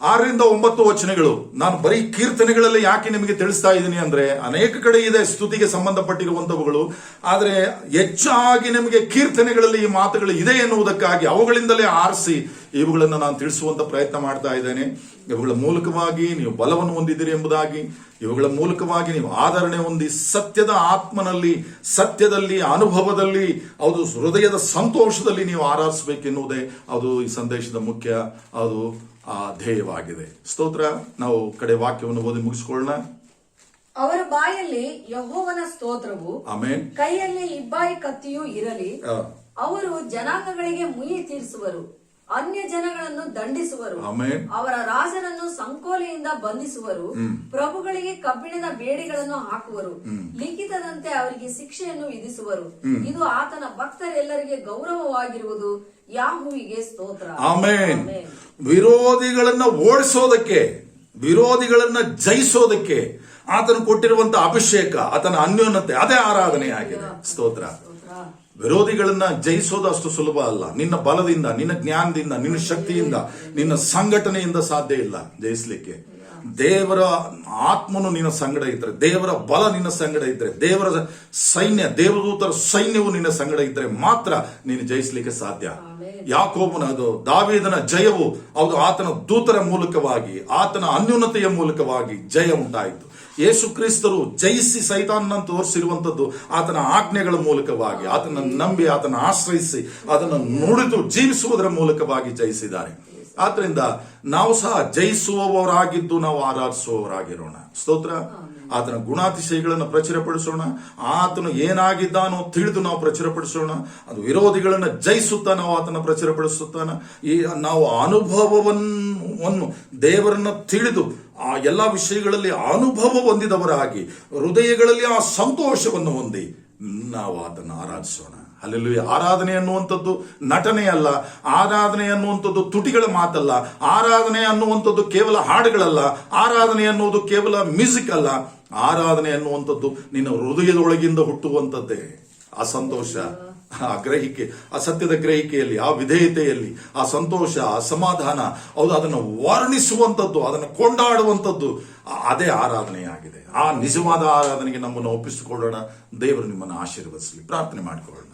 6-9 ವಚನಗಳು. ನಾನು ಬರೀ ಕೀರ್ತನೆಗಳಲ್ಲಿ ಯಾಕೆ ನಿಮಗೆ ತಿಳಿಸ್ತಾ ಇದ್ದೀನಿ ಅಂದ್ರೆ, ಅನೇಕ ಕಡೆ ಇದೆ ಸ್ತುತಿಗೆ ಸಂಬಂಧಪಟ್ಟಿರುವಂತವುಗಳು. ಆದ್ರೆ ಹೆಚ್ಚಾಗಿ ನಿಮಗೆ ಕೀರ್ತನೆಗಳಲ್ಲಿ ಈ ಮಾತುಗಳು ಇದೆ ಎನ್ನುವುದಕ್ಕಾಗಿ ಅವುಗಳಿಂದಲೇ ಆರಿಸಿ ಇವುಗಳನ್ನು ನಾನು ತಿಳಿಸುವಂತ ಪ್ರಯತ್ನ ಮಾಡ್ತಾ ಇದ್ದೇನೆ. ಇವುಗಳ ಮೂಲಕವಾಗಿ ನೀವು ಬಲವನ್ನು ಹೊಂದಿದ್ದೀರಿ ಎಂಬುದಾಗಿ, ಇವುಗಳ ಮೂಲಕವಾಗಿ ನೀವು ಆಧರಣೆ ಹೊಂದಿ ಸತ್ಯದ ಆತ್ಮನಲ್ಲಿ, ಸತ್ಯದಲ್ಲಿ, ಅನುಭವದಲ್ಲಿ, ಹೃದಯದ ಸಂತೋಷದಲ್ಲಿ ನೀವು ಆರಾಧಿಸಬೇಕೆನ್ನುವುದೇ ಈ ಸಂದೇಶದ ಮುಖ್ಯ ಧ್ಯೇಯವಾಗಿದೆ. ಸ್ತೋತ್ರ. ನಾವು ಕಡೆ ವಾಕ್ಯವನ್ನು ಓದಿ ಮುಗಿಸಿಕೊಳ್ಳೋಣ. ಅವರ ಬಾಯಲ್ಲಿ ಯೆಹೋವನ ಸ್ತೋತ್ರವು, ಆಮೆನ್. ಕೈಯಲ್ಲಿ ಇಬ್ಬಾಯಿ ಕತ್ತಿಯೂ ಇರಲಿ. ಅವರು ಜನಾಂಗಗಳಿಗೆ ಮುಯ್ಯಿ ತೀರಿಸುವರು, ಅನ್ಯ ಜನಗಳನ್ನು ದಂಡಿಸುವರು. ಆಮೆನ್. ಅವರ ರಾಜನನ್ನು ಸಂಕೋಲೆಯಿಂದ ಬಂಧಿಸುವರು, ಪ್ರಭುಗಳಿಗೆ ಕಬ್ಬಿಣದ ಬೇಡಿಗಳನ್ನು ಹಾಕುವರು, ಲಿಖಿತದಂತೆ ಅವರಿಗೆ ಶಿಕ್ಷೆಯನ್ನು ವಿಧಿಸುವರು. ಇದು ಆತನ ಭಕ್ತರೆಲ್ಲರಿಗೆ ಗೌರವವಾಗಿರುವುದು. ಯಾಹುವಿಗೆ ಸ್ತೋತ್ರ. ಆಮೆನ್. ವಿರೋಧಿಗಳನ್ನ ಓಡಿಸೋದಕ್ಕೆ, ವಿರೋಧಿಗಳನ್ನ ಜಯಿಸೋದಕ್ಕೆ ಆತನು ಕೊಟ್ಟಿರುವಂತಹ ಅಭಿಷೇಕ, ಆತನ ಅನ್ಯೋನ್ಯತೆ, ಅದೇ ಆರಾಧನೆ ಆಗಿದೆ. ಸ್ತೋತ್ರ. ವಿರೋಧಿಗಳನ್ನ ಜಯಿಸೋದು ಅಷ್ಟು ಸುಲಭ ಅಲ್ಲ. ನಿನ್ನ ಬಲದಿಂದ, ನಿನ್ನ ಜ್ಞಾನದಿಂದ, ನಿನ್ನ ಶಕ್ತಿಯಿಂದ, ನಿನ್ನ ಸಂಘಟನೆಯಿಂದ ಸಾಧ್ಯ ಇಲ್ಲ ಜಯಿಸ್ಲಿಕ್ಕೆ. ದೇವರ ಆತ್ಮನು ನಿನ್ನ ಸಂಗಡ ಇದ್ರೆ, ದೇವರ ಬಲ ನಿನ್ನ ಸಂಗಡ ಇದ್ರೆ, ದೇವರ ಸೈನ್ಯ, ದೇವದೂತರ ಸೈನ್ಯವು ನಿನ್ನ ಸಂಗಡ ಇದ್ರೆ ಮಾತ್ರ ನೀನು ಜಯಿಸಲಿಕ್ಕೆ ಸಾಧ್ಯ. ಯಾಕೋಬನ ದಾವೀದನ ಜಯವು ಆತನ ದೂತರ ಮೂಲಕವಾಗಿ, ಆತನ ಅನ್ಯೋನ್ಯತೆಯ ಮೂಲಕವಾಗಿ ಜಯ ಉಂಟಾಯಿತು. ಯೇಸು ಕ್ರಿಸ್ತರು ಜಯಿಸಿ ಸೈತಾನನ್ನು ತೋರಿಸಿರುವಂತದ್ದು ಆತನ ಆಜ್ಞೆಗಳ ಮೂಲಕವಾಗಿ, ಆತನ ನಂಬಿ, ಆತನ ಆಶ್ರಯಿಸಿ, ಅದನ್ನು ನುಡಿದು ಜೀವಿಸುವುದರ ಮೂಲಕವಾಗಿ ಜಯಿಸಿದ್ದಾರೆ. ಆದ್ರಿಂದ ನಾವು ಸಹ ಜಯಿಸುವವರಾಗಿದ್ದು ನಾವು ಆರಾಧಿಸುವವರಾಗಿರೋಣ. ಸ್ತೋತ್ರ. ಆತನ ಗುಣಾತಿಶಯಗಳನ್ನು ಪ್ರಚುರಪಡಿಸೋಣ. ಆತನು ಏನಾಗಿದ್ದಾನೋ ತಿಳಿದು ನಾವು ಪ್ರಚುರಪಡಿಸೋಣ. ಅದು ವಿರೋಧಿಗಳನ್ನು ಜಯಿಸುತ್ತಾ ನಾವು ಆತನ ಪ್ರಚುರಪಡಿಸುತ್ತಾನ. ಈ ನಾವು ಅನುಭವವನ್ನು ದೇವರನ್ನ ತಿಳಿದು ಆ ಎಲ್ಲ ವಿಷಯಗಳಲ್ಲಿ ಅನುಭವ ಹೊಂದಿದವರಾಗಿ ಹೃದಯಗಳಲ್ಲಿ ಆ ಸಂತೋಷವನ್ನು ಹೊಂದಿ ನಾವು ಆತನ ಆರಾಧಿಸೋಣ. ಹಲ್ಲೆಲೂಯಾ. ಆರಾಧನೆ ಅನ್ನುವಂಥದ್ದು ನಟನೆ ಅಲ್ಲ. ಆರಾಧನೆ ಅನ್ನುವಂಥದ್ದು ತುಟಿಗಳ ಮಾತಲ್ಲ. ಆರಾಧನೆ ಅನ್ನುವಂಥದ್ದು ಕೇವಲ ಹಾಡುಗಳಲ್ಲ. ಆರಾಧನೆ ಅನ್ನುವುದು ಕೇವಲ ಮ್ಯೂಸಿಕ್ ಅಲ್ಲ. ಆರಾಧನೆ ಅನ್ನುವಂಥದ್ದು ನಿನ್ನ ಹೃದಯದೊಳಗಿಂದ ಹುಟ್ಟುವಂಥದ್ದೇ. ಆ ಸಂತೋಷ, ಆ ಗ್ರಹಿಕೆ, ಆ ಸತ್ಯದ ಗ್ರಹಿಕೆಯಲ್ಲಿ, ಆ ವಿಧೇಯತೆಯಲ್ಲಿ, ಆ ಸಂತೋಷ, ಆ ಸಮಾಧಾನ, ಹೌದು, ಅದನ್ನು ವರ್ಣಿಸುವಂಥದ್ದು, ಅದನ್ನು ಕೊಂಡಾಡುವಂಥದ್ದು, ಅದೇ ಆರಾಧನೆಯಾಗಿದೆ. ಆ ನಿಜವಾದ ಆರಾಧನೆಗೆ ನಮ್ಮನ್ನು ಒಪ್ಪಿಸಿಕೊಳ್ಳೋಣ. ದೇವರು ನಿಮ್ಮನ್ನು ಆಶೀರ್ವದಿಸಲಿ. ಪ್ರಾರ್ಥನೆ ಮಾಡಿಕೊಳ್ಳೋಣ.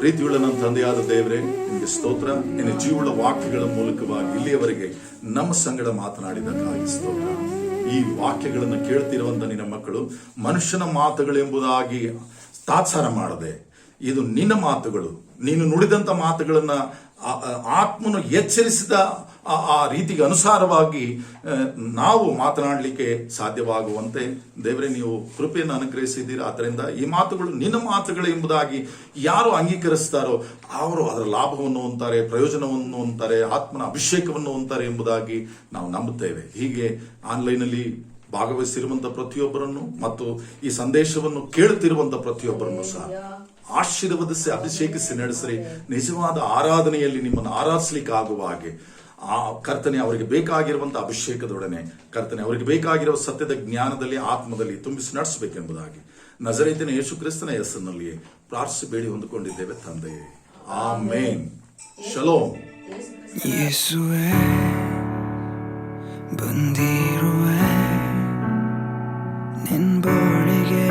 ಪ್ರೀತಿಯುಳ್ಳ ನನ್ನ ತಂದೆಯಾದ ದೇವರೇ, ನಿಮಗೆ ಸ್ತೋತ್ರ. ನಿನ್ನ ಜೀವಳ ವಾಕ್ಯಗಳ ಮೂಲಕವಾಗಿ ಇಲ್ಲಿಯವರೆಗೆ ನಮ್ಮ ಸಂಗಡ ಮಾತನಾಡಿದಕ್ಕಾಗಿ ಸ್ತೋತ್ರ. ಈ ವಾಕ್ಯಗಳನ್ನು ಕೇಳ್ತಿರುವಂತ ನಿನ್ನ ಮಕ್ಕಳು ಮನುಷ್ಯನ ಮಾತುಗಳೆಂಬುದಾಗಿ ತಾತ್ಸಾರ ಮಾಡದೆ, ಇದು ನಿನ್ನ ಮಾತುಗಳು, ನೀನು ನುಡಿದಂತ ಮಾತುಗಳನ್ನ ಆತ್ಮನು ಎಚ್ಚರಿಸಿದ ಆ ರೀತಿಗೆ ಅನುಸಾರವಾಗಿ ನಾವು ಮಾತನಾಡಲಿಕ್ಕೆ ಸಾಧ್ಯವಾಗುವಂತೆ ದೇವರೇ ನೀವು ಕೃಪೆಯನ್ನು ಅನುಗ್ರಹಿಸಿದ್ದೀರಾ. ಆದ್ದರಿಂದ ಈ ಮಾತುಗಳು ನಿನ್ನ ಮಾತುಗಳು ಎಂಬುದಾಗಿ ಯಾರು ಅಂಗೀಕರಿಸ್ತಾರೋ ಅವರು ಅದರ ಲಾಭವನ್ನು ಹೊಂತಾರೆ, ಪ್ರಯೋಜನವನ್ನು ಹೊಂತಾರೆ, ಆತ್ಮನ ಅಭಿಷೇಕವನ್ನು ಹೊಂತಾರೆ ಎಂಬುದಾಗಿ ನಾವು ನಂಬುತ್ತೇವೆ. ಹೀಗೆ ಆನ್ಲೈನಲ್ಲಿ ಭಾಗವಹಿಸಿರುವಂತಹ ಪ್ರತಿಯೊಬ್ಬರನ್ನು ಮತ್ತು ಈ ಸಂದೇಶವನ್ನು ಕೇಳುತ್ತಿರುವಂತ ಪ್ರತಿಯೊಬ್ಬರನ್ನು ಸಹ ಆಶೀರ್ವದಿಸಿ ಅಭಿಷೇಕಿಸಿ ನಡೆಸ್ರಿ. ನಿಜವಾದ ಆರಾಧನೆಯಲ್ಲಿ ನಿಮ್ಮನ್ನು ಆರಾಧಿಸಲಿಕ್ಕೆ ಆಗುವ ಹಾಗೆ ಆ ಕರ್ತನೆ ಅವರಿಗೆ ಬೇಕಾಗಿರುವಂತಹ ಅಭಿಷೇಕದೊಡನೆ ಕರ್ತನೆ ಅವರಿಗೆ ಬೇಕಾಗಿರುವ ಸತ್ಯದ ಜ್ಞಾನದಲ್ಲಿ ಆತ್ಮದಲ್ಲಿ ತುಂಬಿಸಿ ನಡೆಸಬೇಕೆಂಬುದಾಗಿ ನಜರೇತಿನ ಯೇಸು ಕ್ರಿಸ್ತನ ಹೆಸರಿನಲ್ಲಿ ಪ್ರಾರ್ಥಿಸಿ ಬೇಡಿ ಹೊಂದಿಕೊಂಡಿದ್ದೇವೆ ತಂದೆಯೇ. ಆಮೇನ್. ಶಲೋಮ್. ಯೇಸುವೇ ಬಂದಿರುವೆ ನಿನ್ ಬಳಿಗೆ,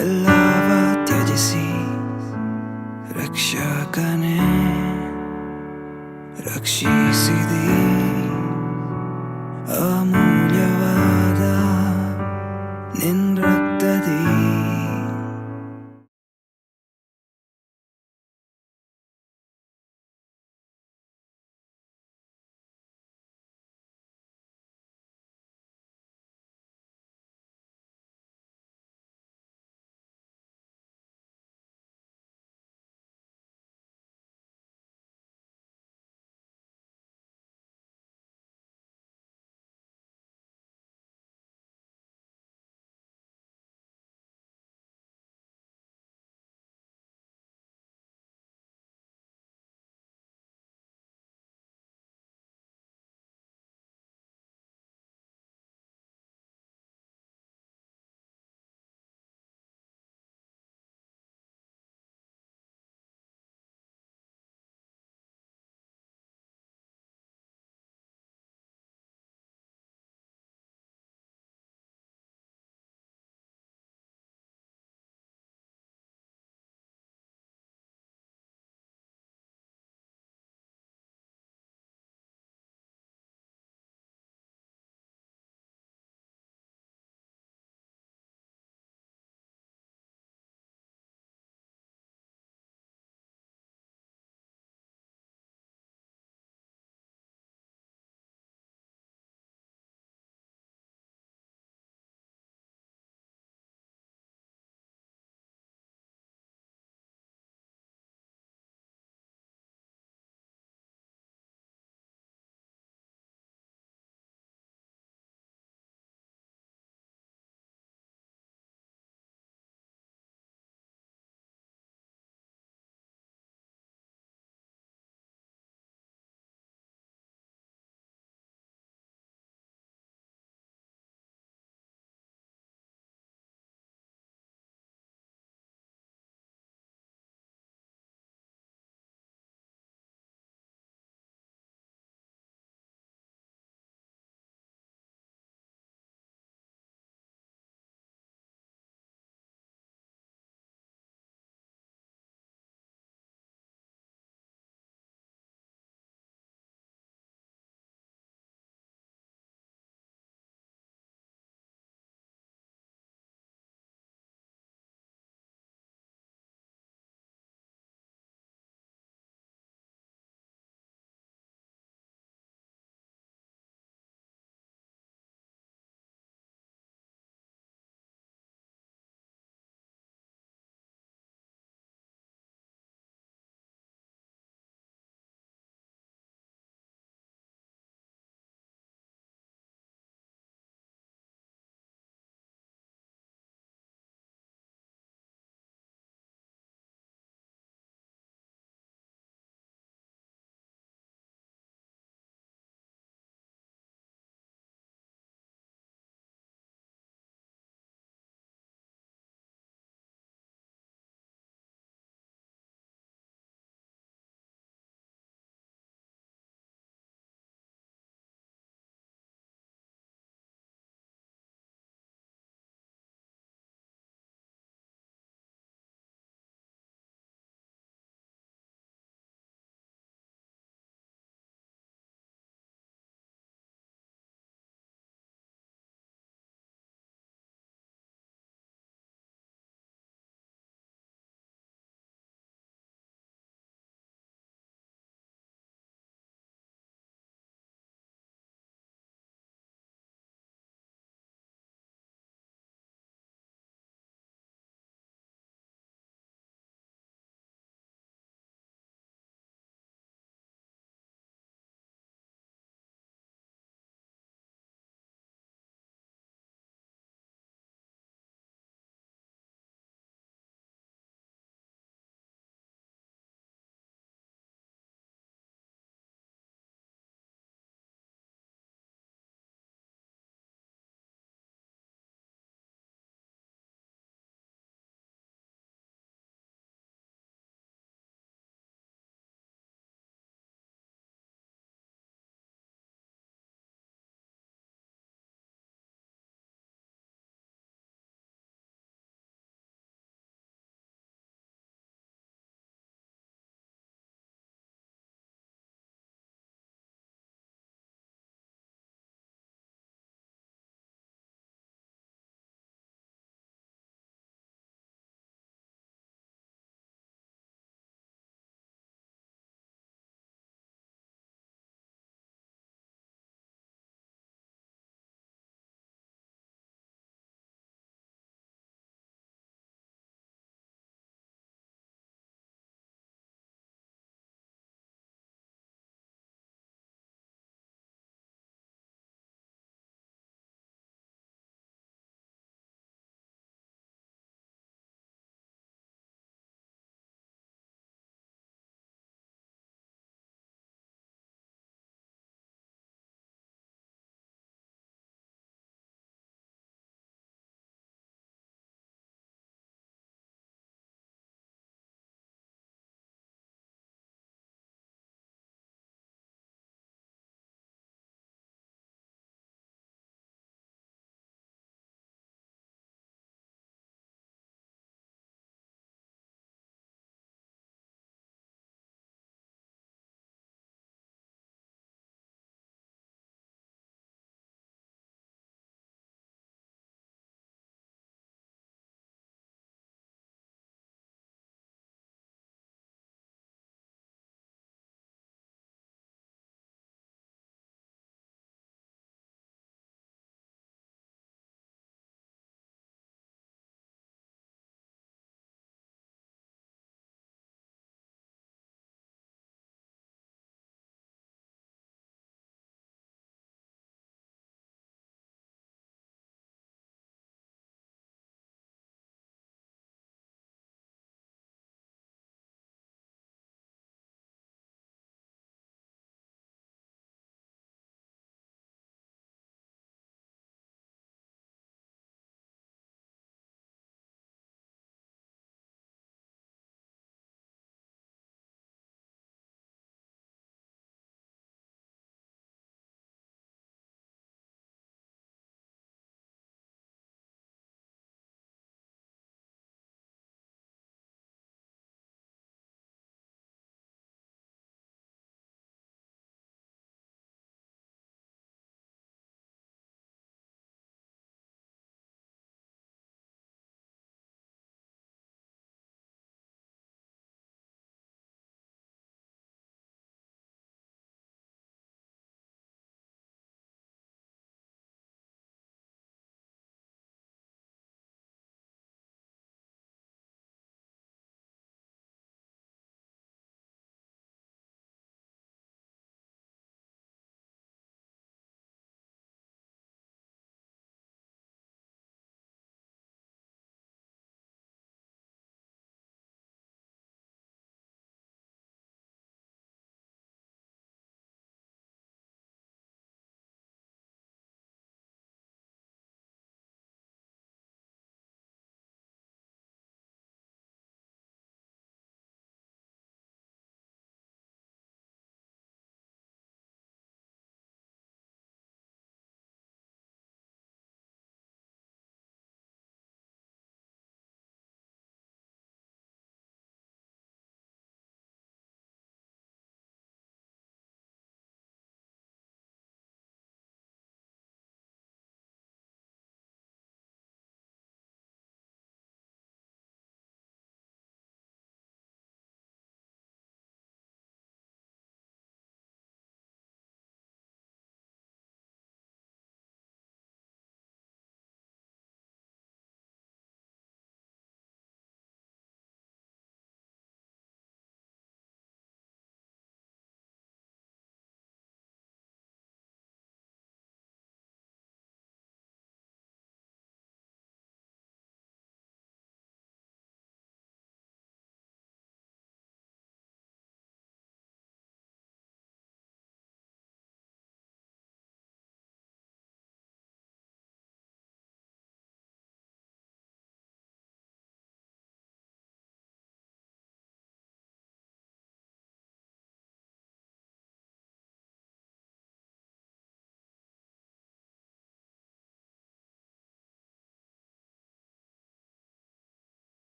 ಎಲ್ಲವ ತ್ಯಜಿಸಿ ರಕ್ಷಕನೇ ರಕ್ಷಿಸಿದಿ.